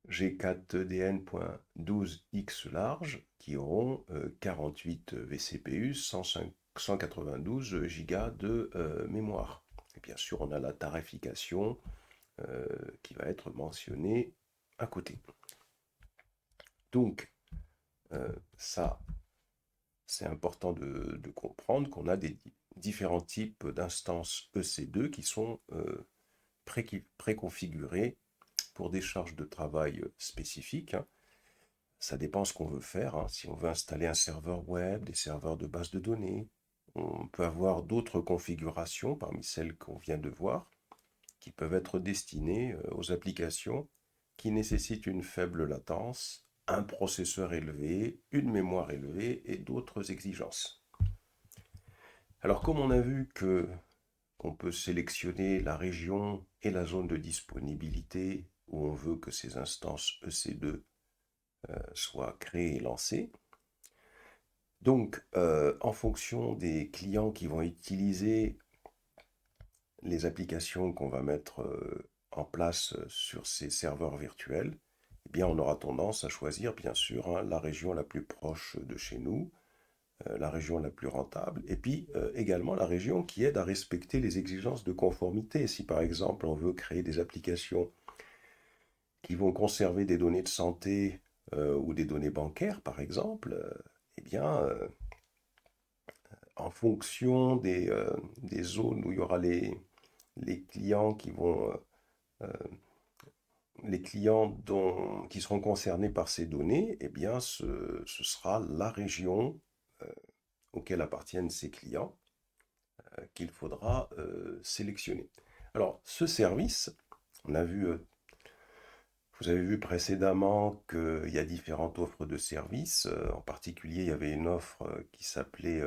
G4EDN.12X large qui auront 48 vCPU, 192 Go de mémoire. Et bien sûr, on a la tarification qui va être mentionnée à côté. Donc, ça, c'est important de comprendre qu'on a des différents types d'instances EC2 qui sont préconfigurées pour des charges de travail spécifiques. Ça dépend ce qu'on veut faire. Si on veut installer un serveur web, des serveurs de base de données, on peut avoir d'autres configurations parmi celles qu'on vient de voir qui peuvent être destinées aux applications qui nécessitent une faible latence, un processeur élevé, une mémoire élevée et d'autres exigences. Alors comme on a vu qu'on peut sélectionner la région et la zone de disponibilité où on veut que ces instances EC2 soient créées et lancées, donc en fonction des clients qui vont utiliser les applications qu'on va mettre en place sur ces serveurs virtuels, eh bien on aura tendance à choisir bien sûr la région la plus proche de chez nous, la région la plus rentable, et puis également la région qui aide à respecter les exigences de conformité. Si par exemple on veut créer des applications qui vont conserver des données de santé ou des données bancaires par exemple, eh bien en fonction des zones où il y aura les clients qui vont les clients qui seront concernés par ces données, eh bien ce sera la région auquel appartiennent ces clients qu'il faudra sélectionner. Alors, ce service, on a vu, vous avez vu précédemment qu'il y a différentes offres de services. En particulier, il y avait une offre qui s'appelait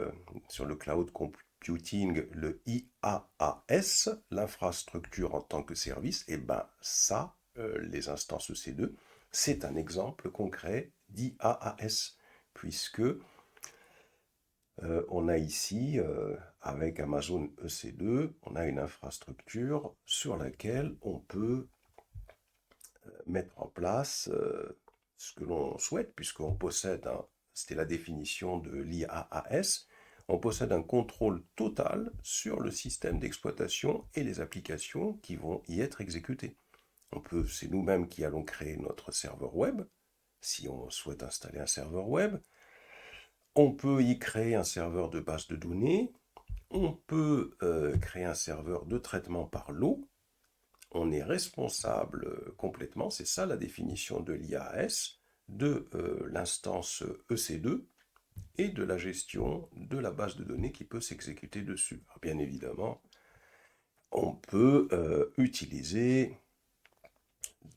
sur le cloud computing le IaaS, l'infrastructure en tant que service. Et bien ça, les instances EC2, c'est un exemple concret d'IaaS, puisque on a ici, avec Amazon EC2, on a une infrastructure sur laquelle on peut mettre en place ce que l'on souhaite, puisqu'on possède, c'était la définition de l'IaaS, on possède un contrôle total sur le système d'exploitation et les applications qui vont y être exécutées. C'est nous-mêmes qui allons créer notre serveur web, si on souhaite installer un serveur web. On peut y créer un serveur de base de données, on peut créer un serveur de traitement par l'eau. On est responsable complètement, c'est ça la définition de l'IaaS, de l'instance EC2 et de la gestion de la base de données qui peut s'exécuter dessus. Alors, bien évidemment, on peut utiliser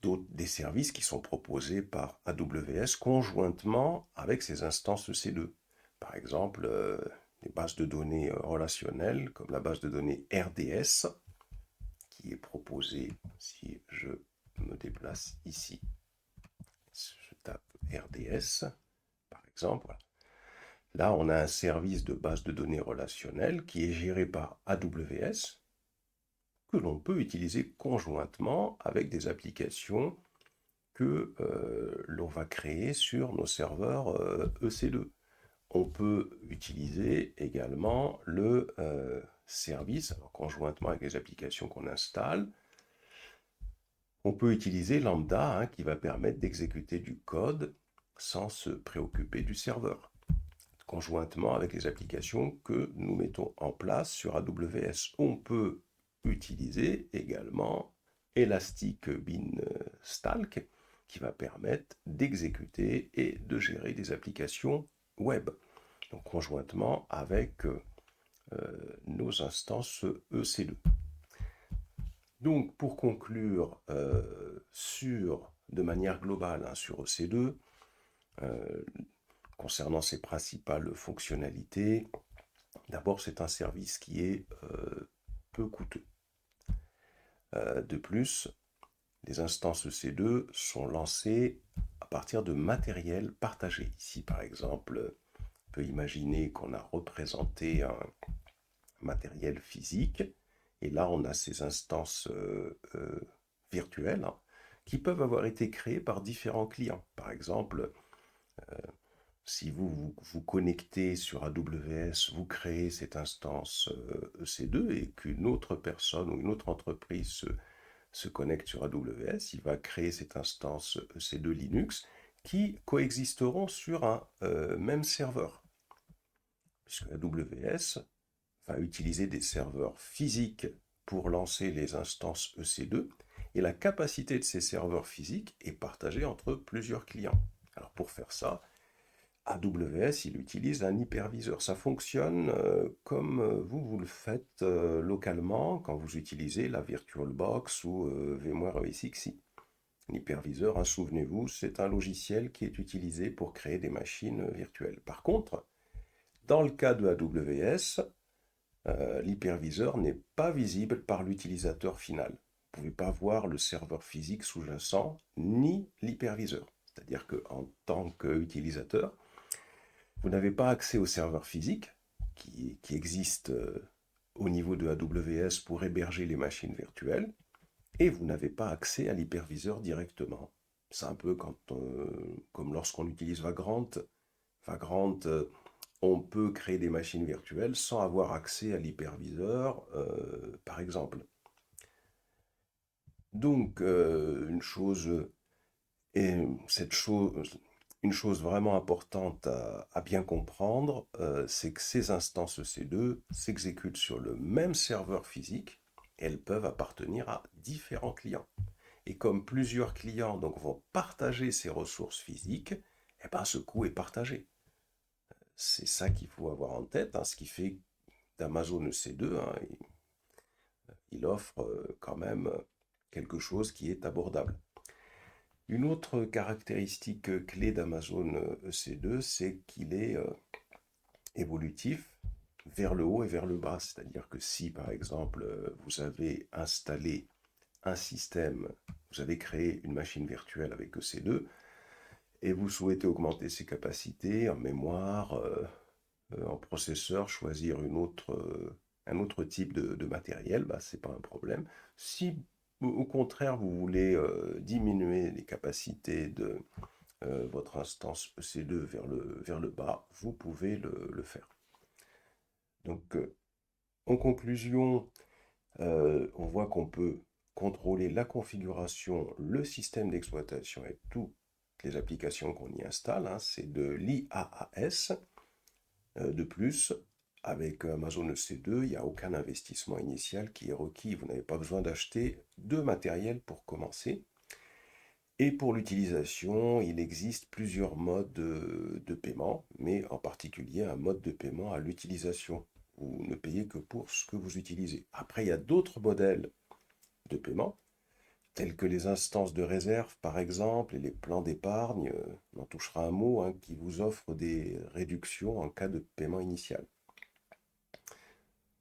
des services qui sont proposés par AWS conjointement avec ces instances EC2. Par exemple, des bases de données relationnelles comme la base de données RDS qui est proposée, si je me déplace ici, je tape RDS par exemple, voilà. Là on a un service de base de données relationnelle qui est géré par AWS que l'on peut utiliser conjointement avec des applications que l'on va créer sur nos serveurs EC2. On peut utiliser également le service, alors conjointement avec les applications qu'on installe. On peut utiliser Lambda qui va permettre d'exécuter du code sans se préoccuper du serveur, conjointement avec les applications que nous mettons en place sur AWS. On peut utiliser également Elastic Beanstalk qui va permettre d'exécuter et de gérer des applications web, donc conjointement avec nos instances EC2. Donc pour conclure de manière globale sur EC2, concernant ses principales fonctionnalités, d'abord c'est un service qui est peu coûteux. De plus, les instances EC2 sont lancées à partir de matériel partagé. Ici par exemple, on peut imaginer qu'on a représenté un matériel physique, et là on a ces instances virtuelles qui peuvent avoir été créées par différents clients. Par exemple, si vous connectez sur AWS, vous créez cette instance EC2 et qu'une autre personne ou une autre entreprise se connecte sur AWS, il va créer cette instance EC2 Linux qui coexisteront sur un même serveur. Puisque AWS va utiliser des serveurs physiques pour lancer les instances EC2 et la capacité de ces serveurs physiques est partagée entre plusieurs clients. Alors pour faire ça, AWS, il utilise un hyperviseur. Ça fonctionne comme vous le faites localement quand vous utilisez la VirtualBox ou VMware ESXi. L'hyperviseur, souvenez-vous, c'est un logiciel qui est utilisé pour créer des machines virtuelles. Par contre, dans le cas de AWS, l'hyperviseur n'est pas visible par l'utilisateur final. Vous ne pouvez pas voir le serveur physique sous-jacent ni l'hyperviseur. C'est-à-dire qu'en tant qu'utilisateur, vous n'avez pas accès au serveur physique qui existe au niveau de AWS pour héberger les machines virtuelles et vous n'avez pas accès à l'hyperviseur directement. C'est un peu comme lorsqu'on utilise Vagrant. Vagrant, on peut créer des machines virtuelles sans avoir accès à l'hyperviseur, par exemple. Donc, une chose vraiment importante à bien comprendre, c'est que ces instances EC2 s'exécutent sur le même serveur physique et elles peuvent appartenir à différents clients. Et comme plusieurs clients donc, vont partager ces ressources physiques, ce coût est partagé. c'est ça qu'il faut avoir en tête, hein, ce qui fait d'Amazon EC2, hein, il offre quand même quelque chose qui est abordable. Une autre caractéristique clé d'Amazon EC2, c'est qu'il est évolutif vers le haut et vers le bas. C'est-à-dire que si, par exemple, vous avez installé un système, vous avez créé une machine virtuelle avec EC2, et vous souhaitez augmenter ses capacités en mémoire, en processeur, choisir un autre type de matériel, bah, ce n'est pas un problème. Si au contraire vous voulez diminuer les capacités de votre instance EC2 vers le bas, vous pouvez le faire. Donc en conclusion, on voit qu'on peut contrôler la configuration, le système d'exploitation et toutes les applications qu'on y installe, hein, c'est de l'IaaS. De plus, avec Amazon EC2, il n'y a aucun investissement initial qui est requis. Vous n'avez pas besoin d'acheter de matériel pour commencer. Et pour l'utilisation, il existe plusieurs modes de paiement, mais en particulier un mode de paiement à l'utilisation. Vous ne payez que pour ce que vous utilisez. Après, il y a d'autres modèles de paiement, tels que les instances de réserve, par exemple, et les plans d'épargne, on en touchera un mot, hein, qui vous offrent des réductions en cas de paiement initial.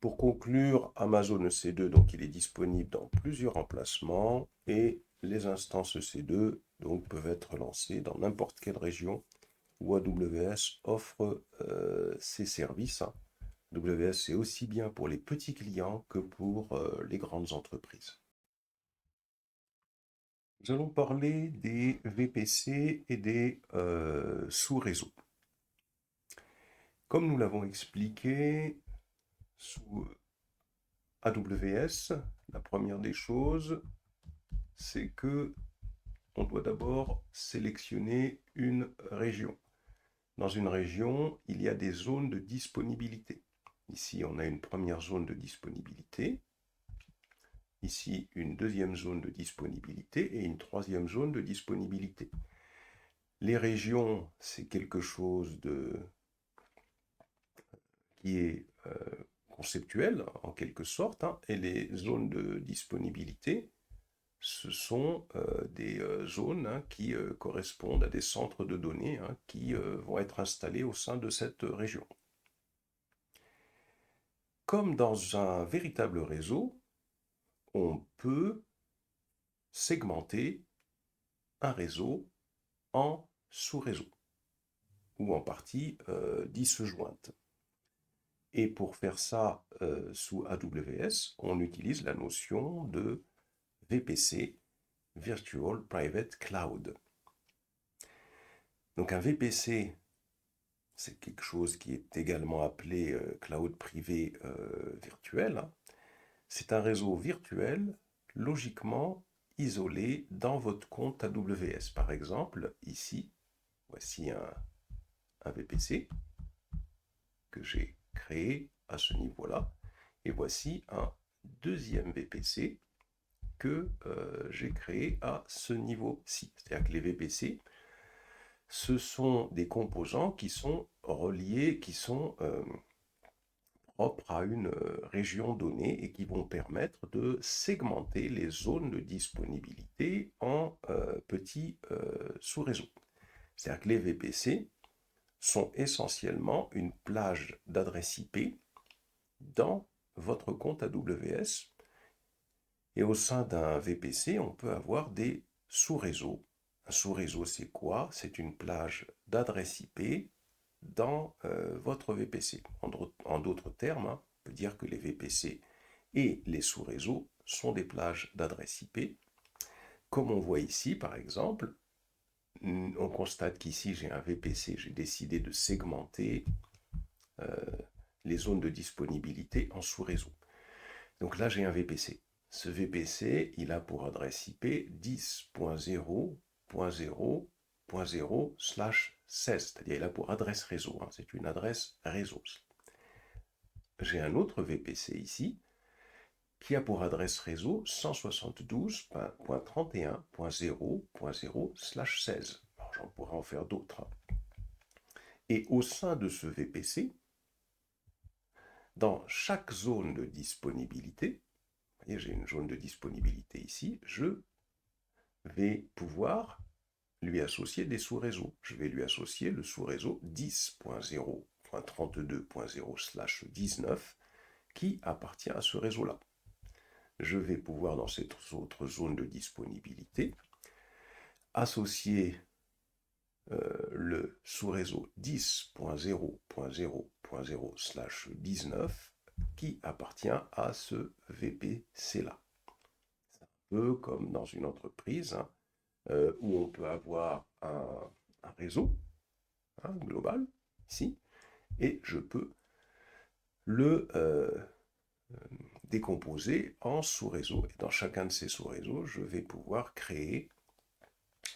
Pour conclure, Amazon EC2, donc il est disponible dans plusieurs emplacements et les instances EC2 donc, peuvent être lancées dans n'importe quelle région où AWS offre ses services. AWS, c'est aussi bien pour les petits clients que pour les grandes entreprises. Nous allons parler des VPC et des sous-réseaux. Comme nous l'avons expliqué, sous AWS, la première des choses, c'est que on doit d'abord sélectionner une région. Dans une région, il y a des zones de disponibilité. Ici, on a une première zone de disponibilité. Ici, une deuxième zone de disponibilité et une troisième zone de disponibilité. Les régions, c'est quelque chose qui est conceptuel, en quelque sorte, hein, et les zones de disponibilité, ce sont des zones, hein, qui correspondent à des centres de données, hein, qui vont être installés au sein de cette région. Comme dans un véritable réseau, on peut segmenter un réseau en sous-réseaux ou en parties disjointes. Et pour faire ça sous AWS, on utilise la notion de VPC, Virtual Private Cloud. Donc un VPC, c'est quelque chose qui est également appelé cloud privé virtuel. Hein. C'est un réseau virtuel logiquement isolé dans votre compte AWS. Par exemple, ici, voici un VPC que j'ai créé à ce niveau-là. Et voici un deuxième VPC que j'ai créé à ce niveau-ci. C'est-à-dire que les VPC, ce sont des composants qui sont reliés, qui sont propres à une région donnée et qui vont permettre de segmenter les zones de disponibilité en petits sous-réseaux. C'est-à-dire que les VPC sont essentiellement une plage d'adresse IP dans votre compte AWS. Et au sein d'un VPC, on peut avoir des sous-réseaux. Un sous-réseau, c'est quoi? C'est une plage d'adresse IP dans votre VPC. En d'autres termes, hein, on peut dire que les VPC et les sous-réseaux sont des plages d'adresse IP. Comme on voit ici, par exemple, on constate qu'ici j'ai un VPC, j'ai décidé de segmenter les zones de disponibilité en sous-réseaux. Donc là, j'ai un VPC. Ce VPC, il a pour adresse IP 10.0.0.0/16, c'est-à-dire il a pour adresse réseau, hein, c'est une adresse réseau. J'ai un autre VPC ici qui a pour adresse réseau 172.31.0.0/16. J'en pourrais en faire d'autres. Et au sein de ce VPC, dans chaque zone de disponibilité, vous voyez, j'ai une zone de disponibilité ici, je vais pouvoir lui associer des sous-réseaux. Je vais lui associer le sous-réseau 10.0.32.0/19 qui appartient à ce réseau-là. Je vais pouvoir, dans cette autre zone de disponibilité, associer le sous-réseau 10.0.0.0/19 qui appartient à ce VPC-là. C'est un peu comme dans une entreprise où on peut avoir un réseau global, ici, et je peux le décomposer en sous-réseaux. Et dans chacun de ces sous-réseaux, je vais pouvoir créer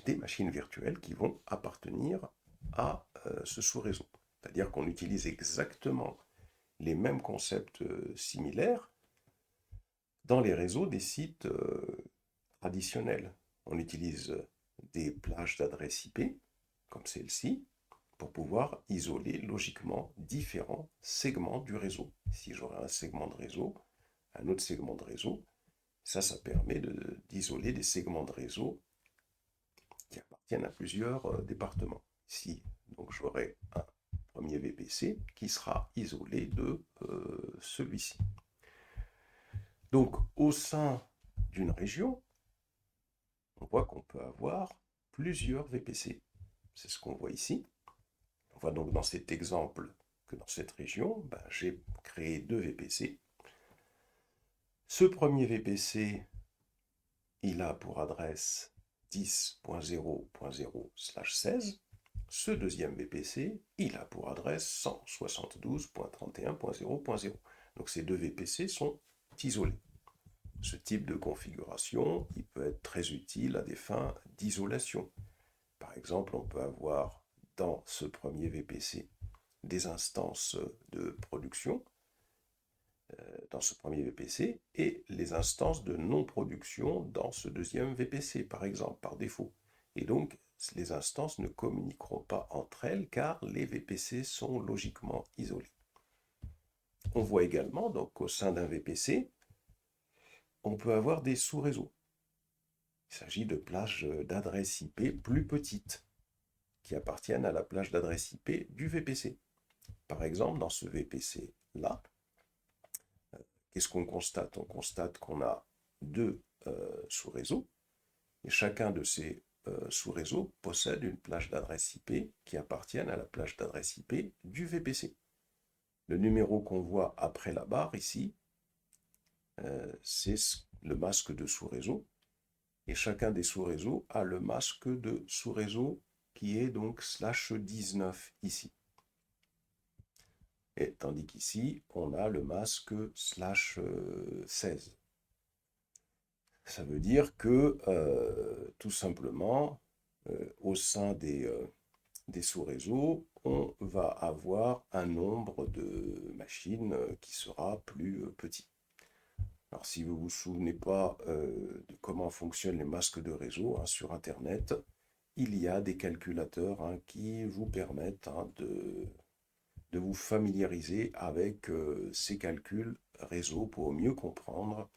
des machines virtuelles qui vont appartenir à ce sous-réseau. C'est-à-dire qu'on utilise exactement les mêmes concepts similaires dans les réseaux des sites traditionnels. On utilise des plages d'adresses IP, comme celle-ci, pour pouvoir isoler logiquement différents segments du réseau. Si j'aurais un segment de réseau, un autre segment de réseau, ça permet d'isoler des segments de réseau qui appartiennent à plusieurs départements. Ici, donc j'aurai un premier VPC qui sera isolé de celui-ci. Donc au sein d'une région, on voit qu'on peut avoir plusieurs VPC. C'est ce qu'on voit ici. On voit donc dans cet exemple que dans cette région, j'ai créé deux VPC. Ce premier VPC, il a pour adresse 10.0.0/16. Ce deuxième VPC, il a pour adresse 172.31.0.0. Donc ces deux VPC sont isolés. Ce type de configuration, il peut être très utile à des fins d'isolation. Par exemple, on peut avoir dans ce premier VPC des instances de production dans ce premier VPC et les instances de non-production dans ce deuxième VPC, par exemple, par défaut. Et donc, les instances ne communiqueront pas entre elles car les VPC sont logiquement isolés. On voit également donc qu'au sein d'un VPC, on peut avoir des sous-réseaux. Il s'agit de plages d'adresses IP plus petites qui appartiennent à la plage d'adresse IP du VPC. Par exemple, dans ce VPC-là, qu'est-ce qu'on constate? On constate qu'on a deux sous-réseaux et chacun de ces sous-réseaux possède une plage d'adresse IP qui appartiennent à la plage d'adresse IP du VPC. Le numéro qu'on voit après la barre ici, c'est le masque de sous-réseau et chacun des sous-réseaux a le masque de sous-réseau qui est donc /19 ici. Et tandis qu'ici, on a le masque /16. Ça veut dire que, tout simplement, au sein des sous-réseaux, on va avoir un nombre de machines qui sera plus petit. Alors, si vous ne vous souvenez pas de comment fonctionnent les masques de réseau sur Internet, il y a des calculateurs qui vous permettent de vous familiariser avec ces calculs réseau pour mieux comprendre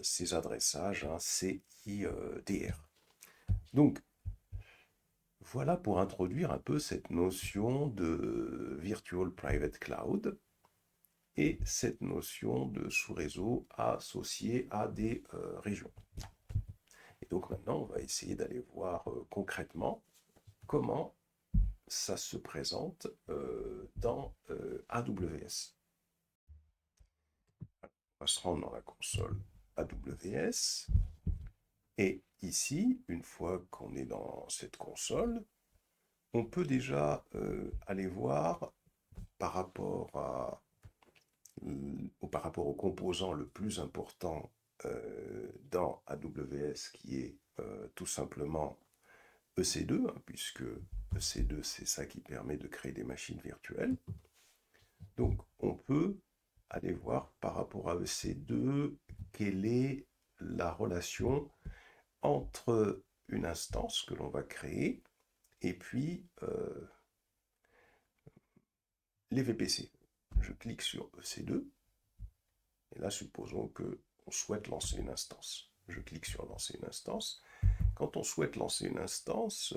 ces adressages CIDR. Donc, voilà pour introduire un peu cette notion de Virtual Private Cloud et cette notion de sous-réseau associé à des régions. Et donc maintenant, on va essayer d'aller voir concrètement comment ça se présente dans AWS. On va se rendre dans la console AWS. Et ici, une fois qu'on est dans cette console, on peut déjà aller voir par rapport au composant le plus important dans AWS, qui est tout simplement EC2, puisque EC2, c'est ça qui permet de créer des machines virtuelles. Donc, on peut aller voir par rapport à EC2 quelle est la relation entre une instance que l'on va créer et puis les VPC. Je clique sur EC2, et là, supposons qu'on souhaite lancer une instance. Je clique sur lancer une instance. Quand on souhaite lancer une instance,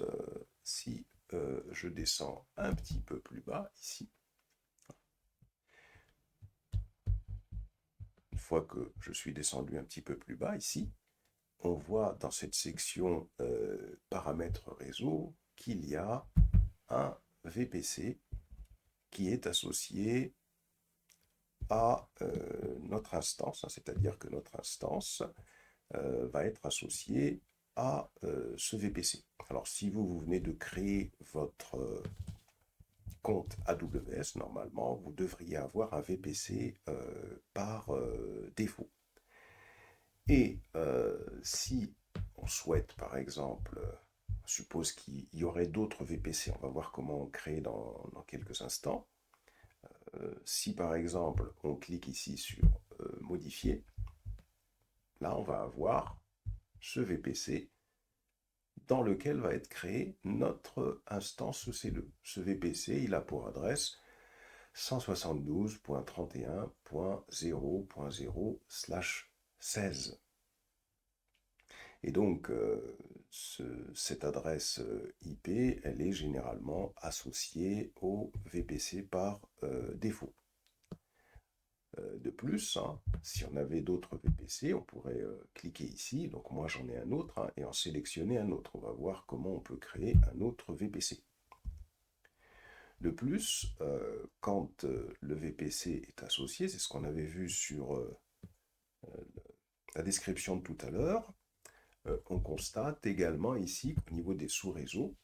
si je descends un petit peu plus bas, ici, une fois que je suis descendu un petit peu plus bas, ici, on voit dans cette section paramètres réseau qu'il y a un VPC qui est associé à notre instance, hein, c'est-à-dire que notre instance va être associée à ce VPC. Alors si vous venez de créer votre compte AWS, normalement, vous devriez avoir un VPC par défaut. Et si on souhaite, par exemple, on suppose qu'il y aurait d'autres VPC, on va voir comment on crée dans quelques instants. Si par exemple on clique ici sur modifier, là on va avoir ce VPC dans lequel va être créée notre instance EC2. Ce VPC, il a pour adresse 172.31.0.0/16. Et donc, cette adresse IP, elle est généralement associée au VPC par défaut. De plus, hein, si on avait d'autres VPC, on pourrait cliquer ici. Donc moi j'en ai un autre, hein, et en sélectionner un autre. On va voir comment on peut créer un autre VPC. De plus, quand le VPC est associé, c'est ce qu'on avait vu sur la description de tout à l'heure, on constate également ici qu'au niveau des sous-réseaux,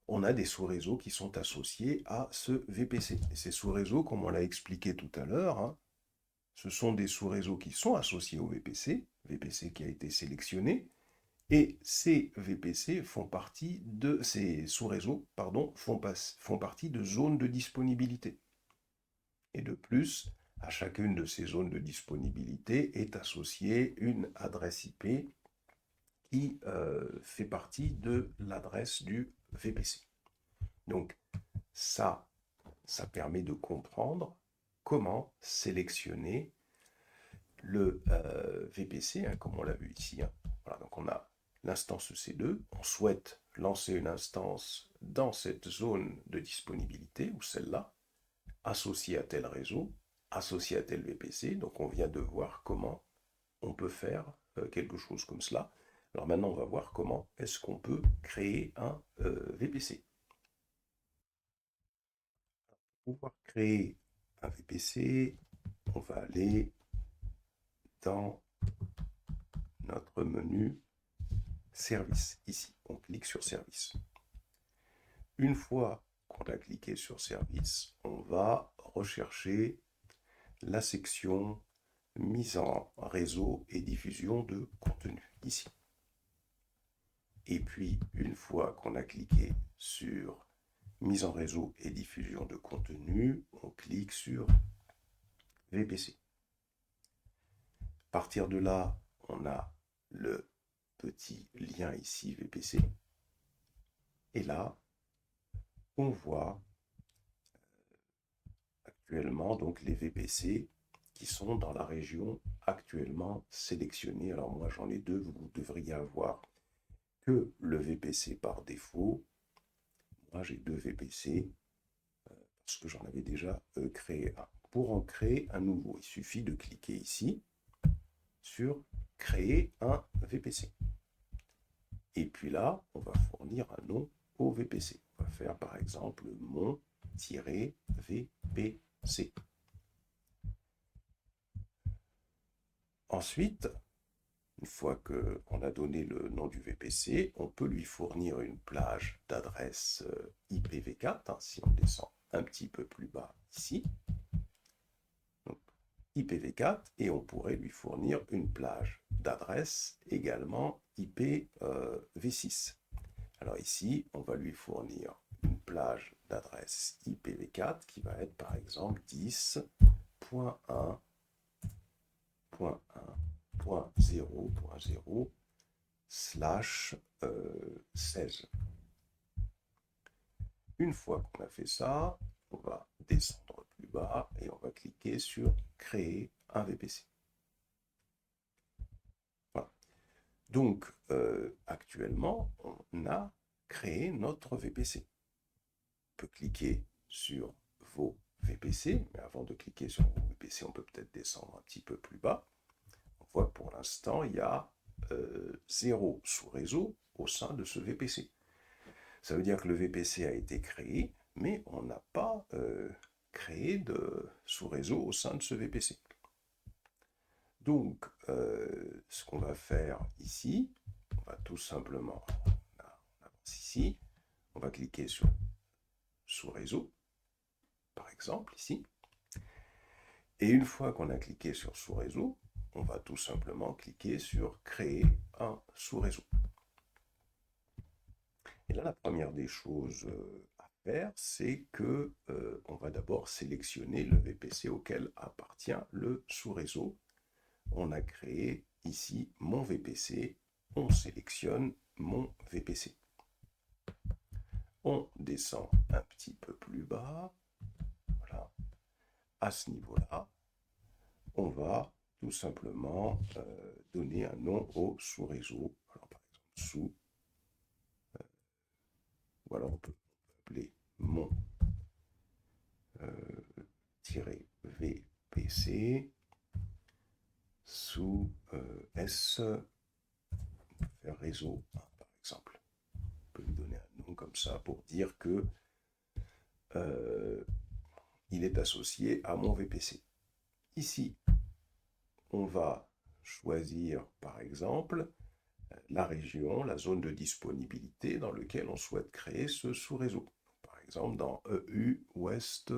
on a des sous-réseaux qui sont associés à ce VPC. Et ces sous-réseaux, comme on l'a expliqué tout à l'heure, hein, ce sont des sous-réseaux qui sont associés au VPC, VPC qui a été sélectionné, et ces VPC font partie de ces sous-réseaux, font partie de zones de disponibilité. Et de plus, à chacune de ces zones de disponibilité est associée une adresse IP qui fait partie de l'adresse du VPC. Donc ça permet de comprendre comment sélectionner le VPC, hein, comme on l'a vu ici. Hein. Voilà, donc on a l'instance EC2, on souhaite lancer une instance dans cette zone de disponibilité, ou celle-là, associée à tel réseau, associée à tel VPC, donc on vient de voir comment on peut faire quelque chose comme cela. Alors maintenant, on va voir comment est-ce qu'on peut créer un VPC. Pour pouvoir créer un VPC, on va aller dans notre menu Service. Ici, on clique sur Service. Une fois qu'on a cliqué sur Service, on va rechercher la section mise en réseau et diffusion de contenu, ici. Et puis, une fois qu'on a cliqué sur mise en réseau et diffusion de contenu, on clique sur VPC. À partir de là, on a le petit lien ici, VPC. Et là, on voit actuellement donc les VPC qui sont dans la région actuellement sélectionnée. Alors moi, j'en ai deux, vous devriez avoir que le VPC par défaut. Moi, j'ai deux VPC parce que j'en avais déjà créé un. Pour en créer un nouveau, il suffit de cliquer ici sur créer un VPC. Et puis là, on va fournir un nom au VPC. On va faire par exemple mon-VPC. Ensuite, une fois qu'on a donné le nom du VPC, on peut lui fournir une plage d'adresse IPv4, hein, si on descend un petit peu plus bas ici. Donc, IPv4, et on pourrait lui fournir une plage d'adresse également IPv6. Alors ici, on va lui fournir une plage d'adresse IPv4 qui va être par exemple 10.1.1.0.0/16. Une fois qu'on a fait ça, on va descendre plus bas et on va cliquer sur créer un VPC. Voilà. Donc, actuellement, on a créé notre VPC. On peut cliquer sur vos VPC, mais avant de cliquer sur vos VPC, on peut peut-être descendre un petit peu plus bas. On voit que pour l'instant, il y a 0 sous-réseau au sein de ce VPC. Ça veut dire que le VPC a été créé, mais on n'a pas créé de sous-réseau au sein de ce VPC. Donc, ce qu'on va faire ici, on va tout simplement, on avance ici, on va cliquer sur sous-réseau, par exemple, ici. Et une fois qu'on a cliqué sur sous-réseau, on va tout simplement cliquer sur créer un sous-réseau. Et là, la première des choses à faire, c'est que on va d'abord sélectionner le VPC auquel appartient le sous-réseau. On a créé ici mon VPC, on sélectionne mon VPC. On descend un petit peu plus bas, voilà. À ce niveau-là, on va tout simplement donner un nom au sous-réseau. Alors par exemple sous, ou alors on peut appeler mon VPC sous S, on peut faire réseau, par exemple. On peut lui donner un nom comme ça pour dire que il est associé à mon VPC. Ici, on va choisir par exemple la région, la zone de disponibilité dans laquelle on souhaite créer ce sous-réseau. Par exemple, dans EU Ouest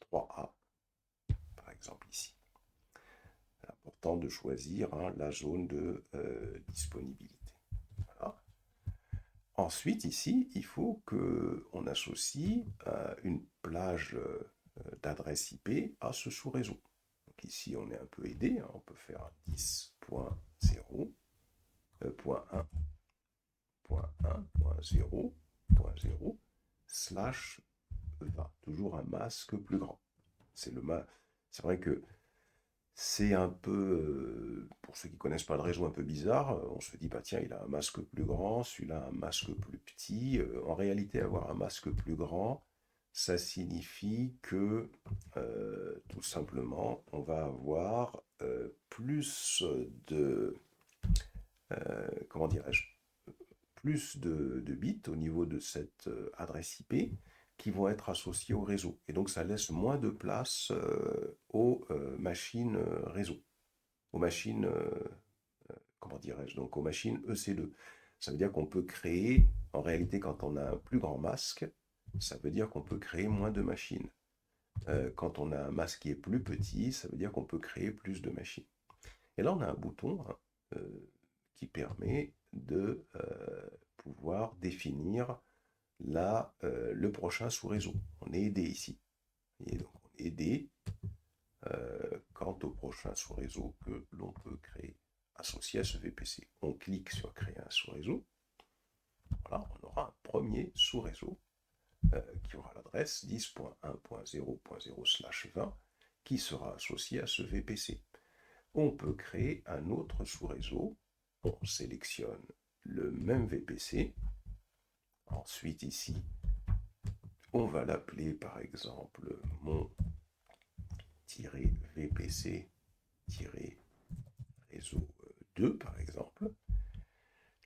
3A, par exemple ici. C'est important de choisir la zone de disponibilité. Voilà. Ensuite, ici, il faut qu'on associe une plage d'adresse IP à ce sous-réseau. Donc ici, on est un peu aidé, on peut faire 10.0.1.1.0.0 slash 20. Toujours un masque plus grand. C'est vrai que c'est un peu, pour ceux qui ne connaissent pas le réseau, un peu bizarre. On se dit, bah tiens, il a un masque plus grand, celui-là un masque plus petit. En réalité, avoir un masque plus grand, ça signifie que, tout simplement, on va avoir plus de, comment dirais-je, plus de bits au niveau de cette adresse IP qui vont être associés au réseau. Et donc ça laisse moins de place aux machines réseau, aux machines, comment dirais-je, donc aux machines EC2. Ça veut dire qu'on peut créer, en réalité quand on a un plus grand masque, ça veut dire qu'on peut créer moins de machines. Quand on a un masque qui est plus petit, ça veut dire qu'on peut créer plus de machines. Et là on a un bouton qui permet de pouvoir définir le prochain sous-réseau. On est aidé ici. Et donc on est aidé quant au prochain sous-réseau que l'on peut créer associé à ce VPC. On clique sur créer un sous-réseau. Voilà, on aura un premier sous-réseau qui aura l'adresse 10.1.0.0/20 qui sera associé à ce VPC. On peut créer un autre sous-réseau. On sélectionne le même VPC. Ensuite, ici, on va l'appeler par exemple mon-VPC-réseau 2, par exemple.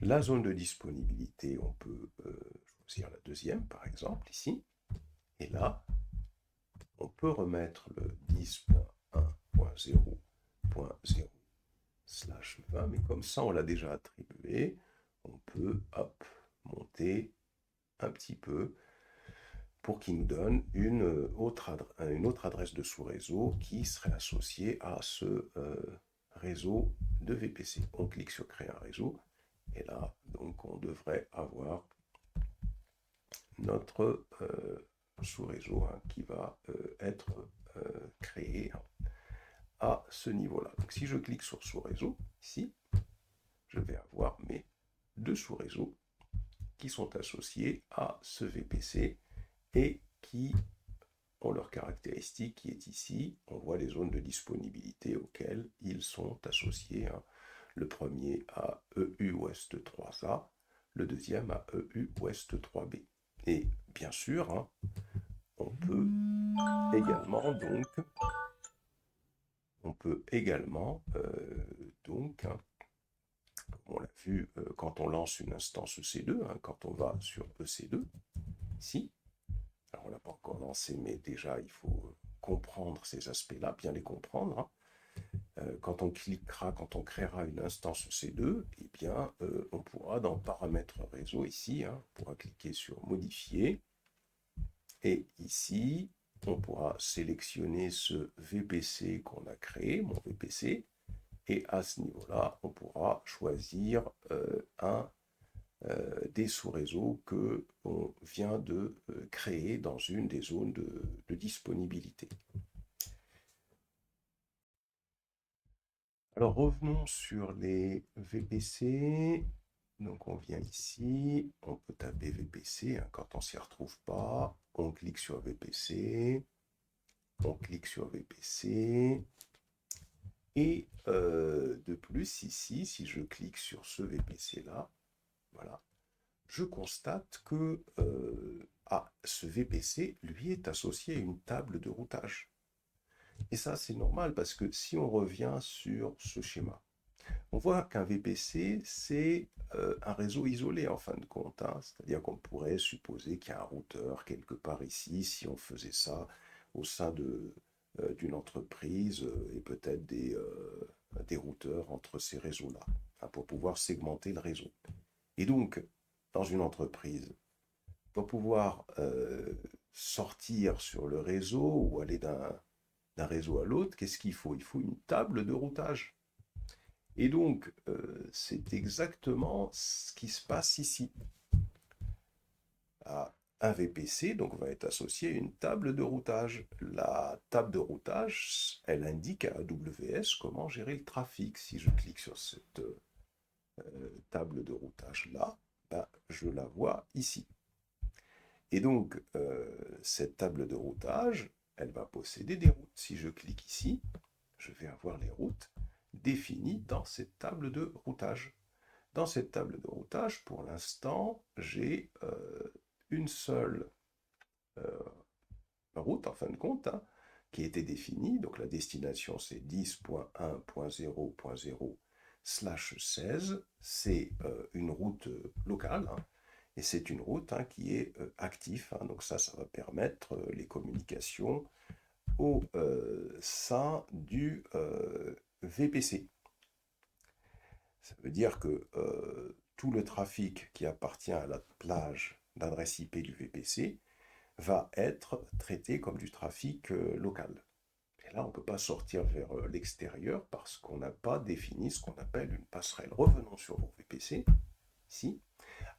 La zone de disponibilité, on peut choisir la deuxième, par exemple, ici. Et là, on peut remettre le 10.1.0.0/20, mais comme ça, on l'a déjà attribué, on peut, monter un petit peu pour qu'il nous donne une autre adresse de sous-réseau qui serait associée à ce réseau de VPC. On clique sur créer un réseau et là, donc, on devrait avoir notre sous-réseau qui va être créé à ce niveau-là. Donc si je clique sur sous-réseau, ici, je vais avoir mes deux sous-réseaux qui sont associés à ce VPC et qui ont leur caractéristique qui est ici. On voit les zones de disponibilité auxquelles ils sont associés. Hein. Le premier à EU Ouest 3A, le deuxième à EU Ouest 3B. Et bien sûr, hein, on peut également donc, hein, on l'a vu quand on lance une instance EC2, hein, quand on va sur EC2, ici. Alors on l'a pas encore lancé, mais déjà il faut comprendre ces aspects-là, bien les comprendre. Hein. Quand on cliquera, quand on créera une instance EC2, eh bien, on pourra dans paramètres réseau ici, hein, on pourra cliquer sur modifier. Et ici, on pourra sélectionner ce VPC qu'on a créé, mon VPC. Et à ce niveau-là, on pourra choisir un des sous-réseaux que on vient de créer dans une des zones de disponibilité. Alors revenons sur les VPC. Donc on vient ici, on peut taper VPC, hein, quand on ne s'y retrouve pas, on clique sur VPC, on clique sur VPC, et de plus ici, si je clique sur ce VPC-là, voilà, je constate que ce VPC, lui, est associé à une table de routage. Et ça, c'est normal parce que si on revient sur ce schéma, on voit qu'un VPC, c'est un réseau isolé en fin de compte. Hein. C'est-à-dire qu'on pourrait supposer qu'il y a un routeur quelque part ici, si on faisait ça au sein d'une entreprise et peut-être des routeurs entre ces réseaux-là, hein, pour pouvoir segmenter le réseau. Et donc, dans une entreprise, pour pouvoir sortir sur le réseau ou aller d'un réseau à l'autre, qu'est-ce qu'il faut? Il faut une table de routage. Et donc, c'est exactement ce qui se passe ici. Un VPC donc, va être associé à une table de routage. La table de routage, elle indique à AWS comment gérer le trafic. Si je clique sur cette table de routage-là, ben, je la vois ici. Et donc, cette table de routage, elle va posséder des routes. Si je clique ici, je vais avoir les routes définies dans cette table de routage. Dans cette table de routage, pour l'instant, j'ai une seule route, en fin de compte, hein, qui a été définie. Donc la destination, c'est 10.1.0.0/16. C'est une route locale, hein, et c'est une route, hein, qui est active. Hein, donc ça va permettre les communications au sein du VPC. Ça veut dire que tout le trafic qui appartient à la plage d'adresse IP du VPC va être traité comme du trafic local. Et là, on ne peut pas sortir vers l'extérieur parce qu'on n'a pas défini ce qu'on appelle une passerelle. Revenons sur vos VPC, ici.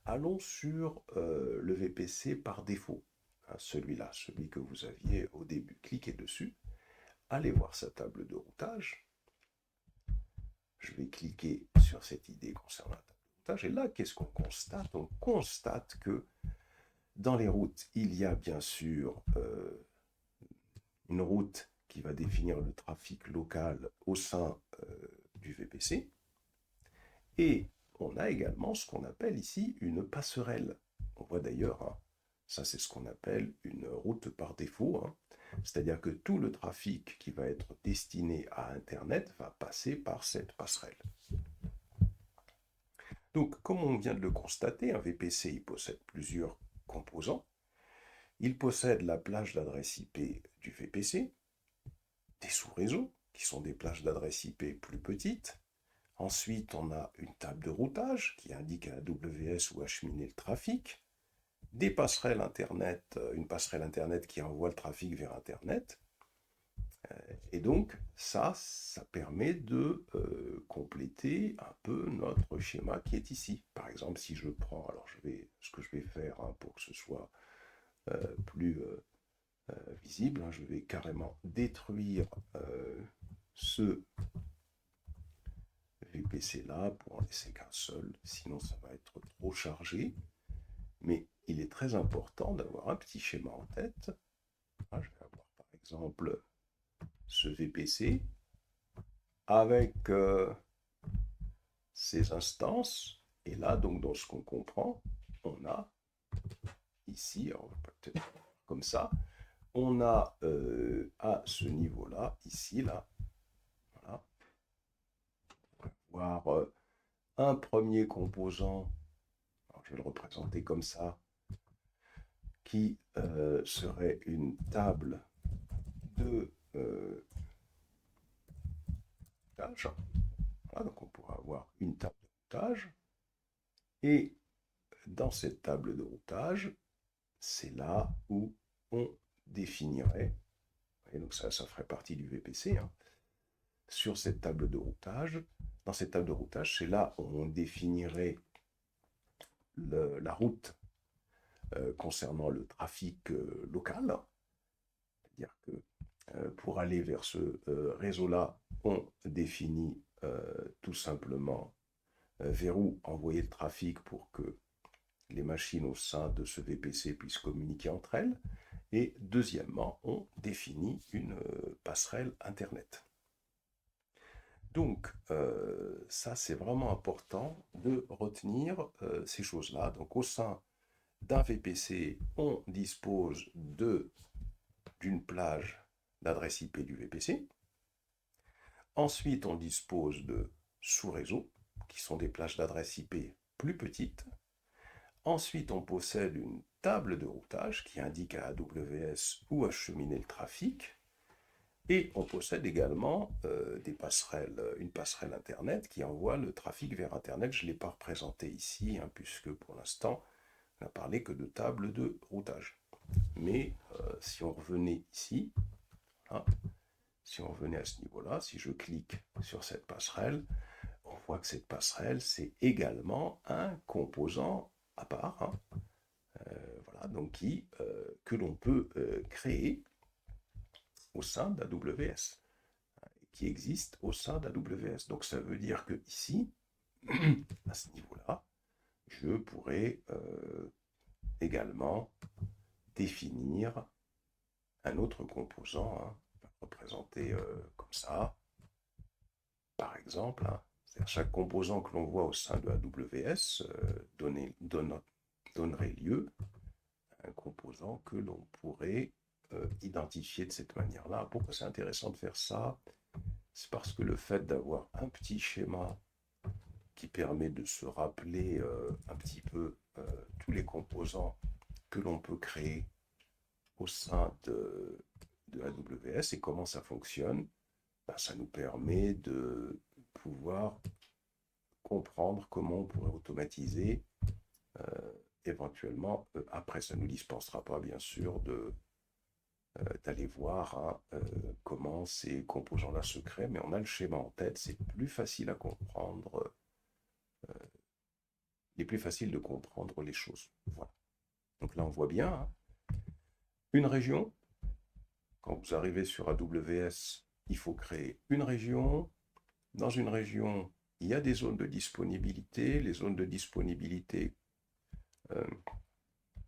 Allons sur le VPC par défaut, hein, celui-là, celui que vous aviez au début. Cliquez dessus, allez voir sa table de routage. Je vais cliquer sur cette idée concernant la table de routage. Et là, qu'est-ce qu'on constate? On constate que dans les routes, il y a bien sûr une route qui va définir le trafic local au sein du VPC. Et on a également ce qu'on appelle ici une passerelle. On voit d'ailleurs, hein, ça c'est ce qu'on appelle une route par défaut. Hein. C'est-à-dire que tout le trafic qui va être destiné à Internet va passer par cette passerelle. Donc, comme on vient de le constater, un VPC il possède plusieurs composants. Il possède la plage d'adresse IP du VPC, des sous-réseaux, qui sont des plages d'adresse IP plus petites. Ensuite, on a une table de routage qui indique à AWS où acheminer le trafic, des passerelles Internet, une passerelle Internet qui envoie le trafic vers Internet. Et donc, ça permet de compléter un peu notre schéma qui est ici. Par exemple, si je prends, alors ce que je vais faire, hein, pour que ce soit plus visible, hein, je vais carrément détruire ce VPC là pour en laisser qu'un seul, sinon ça va être trop chargé. Mais il est très important d'avoir un petit schéma en tête. Je vais avoir par exemple ce VPC avec ces instances. Et là, donc, dans ce qu'on comprend, on a ici, on va peut-être comme ça, on a à ce niveau-là, ici, là, voilà, on va voir un premier composant, alors je vais le représenter comme ça, qui serait une table de routage. Voilà, donc on pourra avoir une table de routage. Et dans cette table de routage, c'est là où on définirait, et donc ça ferait partie du VPC, hein, sur cette table de routage. Dans cette table de routage, c'est là où on définirait la route concernant le trafic local. C'est-à-dire que pour aller vers ce réseau-là, on définit tout simplement vers où envoyer le trafic pour que les machines au sein de ce VPC puissent communiquer entre elles. Et deuxièmement, on définit une passerelle Internet. Donc, ça, c'est vraiment important de retenir ces choses-là. Donc, au sein d'un VPC, on dispose d'une plage d'adresse IP du VPC. Ensuite, on dispose de sous-réseaux, qui sont des plages d'adresse IP plus petites. Ensuite, on possède une table de routage qui indique à AWS où acheminer le trafic. Et on possède également une passerelle Internet qui envoie le trafic vers Internet. Je ne l'ai pas représenté ici, hein, puisque pour l'instant, on n'a parlé que de table de routage. Mais si on revenait ici, hein, si on revenait à ce niveau-là, si je clique sur cette passerelle, on voit que cette passerelle, c'est également un composant à part, hein, voilà, donc que l'on peut créer au sein d'AWS, qui existe au sein d'AWS. Donc ça veut dire que ici, à ce niveau-là, je pourrais également définir un autre composant, hein, représenté comme ça, par exemple. Hein, chaque composant que l'on voit au sein de AWS donnerait lieu à un composant que l'on pourrait identifier de cette manière-là. Pourquoi c'est intéressant de faire ça? C'est parce que le fait d'avoir un petit schéma qui permet de se rappeler un petit peu tous les composants que l'on peut créer au sein de AWS et comment ça fonctionne, ben, ça nous permet de pouvoir comprendre comment on pourrait automatiser éventuellement. Après, ça ne nous dispensera pas, bien sûr, d'aller voir hein, comment ces composants-là se créent, mais on a le schéma en tête, c'est plus facile à comprendre. Il est plus facile de comprendre les choses. Voilà. Donc là, on voit bien hein, une région. Quand vous arrivez sur AWS, il faut créer une région. Dans une région, il y a des zones de disponibilité. Les zones de disponibilité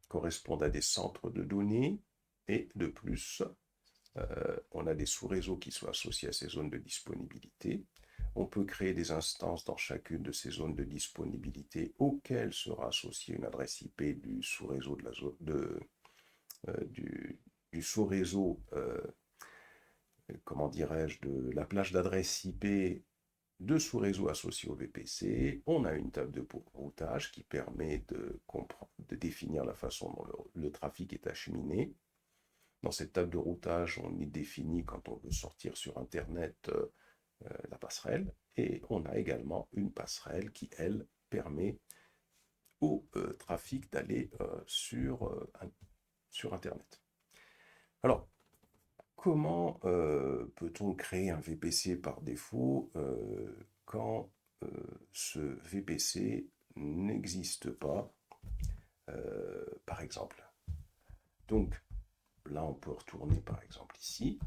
correspondent à des centres de données. Et de plus, on a des sous-réseaux qui sont associés à ces zones de disponibilité. On peut créer des instances dans chacune de ces zones de disponibilité auxquelles sera associée une adresse IP du sous-réseau du sous-réseau, comment dirais-je, de la plage d'adresse IP de sous-réseau associé au VPC. On a une table de routage qui permet de définir la façon dont le trafic est acheminé. Dans cette table de routage, on y définit quand on veut sortir sur Internet la passerelle. Et on a également une passerelle qui, elle, permet au trafic d'aller sur Internet. Alors, comment peut-on créer un VPC par défaut quand ce VPC n'existe pas, par exemple? Donc, là, on peut retourner, par exemple, ici.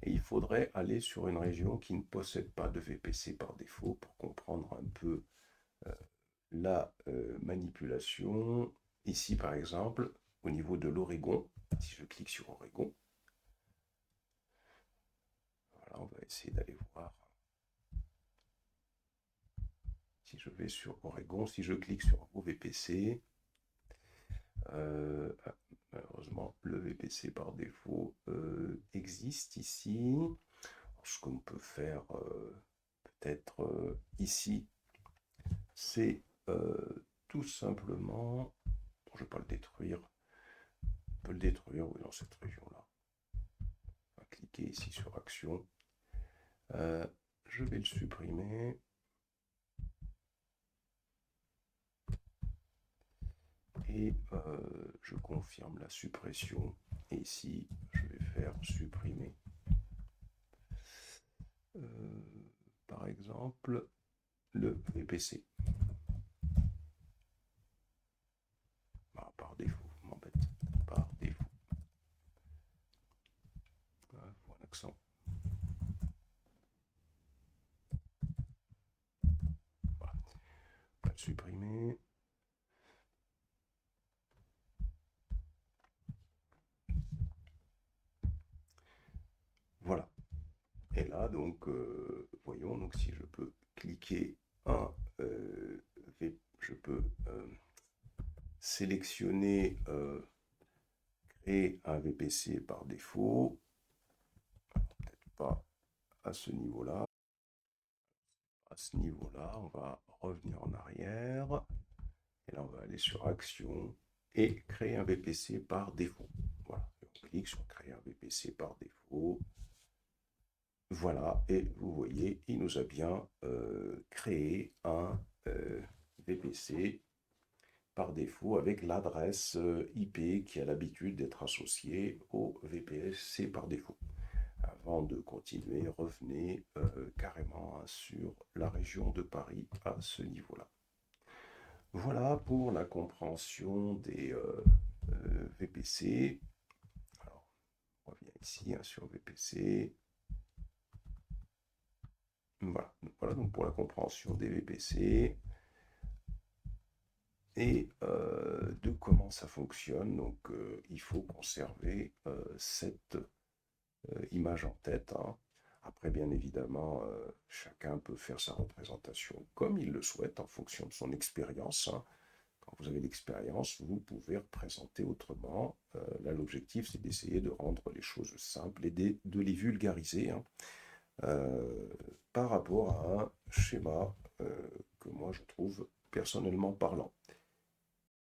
Et il faudrait aller sur une région qui ne possède pas de VPC par défaut pour comprendre un peu la manipulation ici, par exemple, au niveau de l'Oregon, si je clique sur Oregon, voilà, on va essayer d'aller voir. Si je vais sur Oregon, si je clique sur OVPC, malheureusement, le VPC par défaut existe ici. Ce qu'on peut faire peut-être ici, c'est tout simplement, je ne vais pas le détruire, on peut le détruire, oui, dans cette région-là. On va cliquer ici sur Action. Je vais le supprimer. Et je confirme la suppression. Et ici, je vais faire supprimer. Par exemple, le VPC. Ah, par défaut, m'embête. Par défaut. Ah, faut un accent. Voilà. On va le supprimer. Voilà. Et là, donc, voyons, donc si je peux cliquer un, je peux sélectionner, créer un VPC par défaut. Peut-être pas à ce niveau-là. À ce niveau-là, on va revenir en arrière. Et là, on va aller sur Action et créer un VPC par défaut. Voilà. On clique sur Créer un VPC par défaut. Voilà. Et vous voyez, il nous a bien créé un VPC par défaut avec l'adresse IP qui a l'habitude d'être associée au VPC par défaut. Avant de continuer, revenez carrément sur la région de Paris à ce niveau-là. Voilà pour la compréhension des VPC. Alors, on revient ici sur VPC. Voilà. Voilà donc pour la compréhension des VPC et de comment ça fonctionne. Donc, il faut conserver cette image en tête. Hein. Après, bien évidemment, chacun peut faire sa représentation comme il le souhaite en fonction de son expérience. Hein. Quand vous avez l'expérience, vous pouvez représenter autrement. Là, l'objectif, c'est d'essayer de rendre les choses simples et de les vulgariser hein, par rapport à un schéma que moi, je trouve personnellement parlant.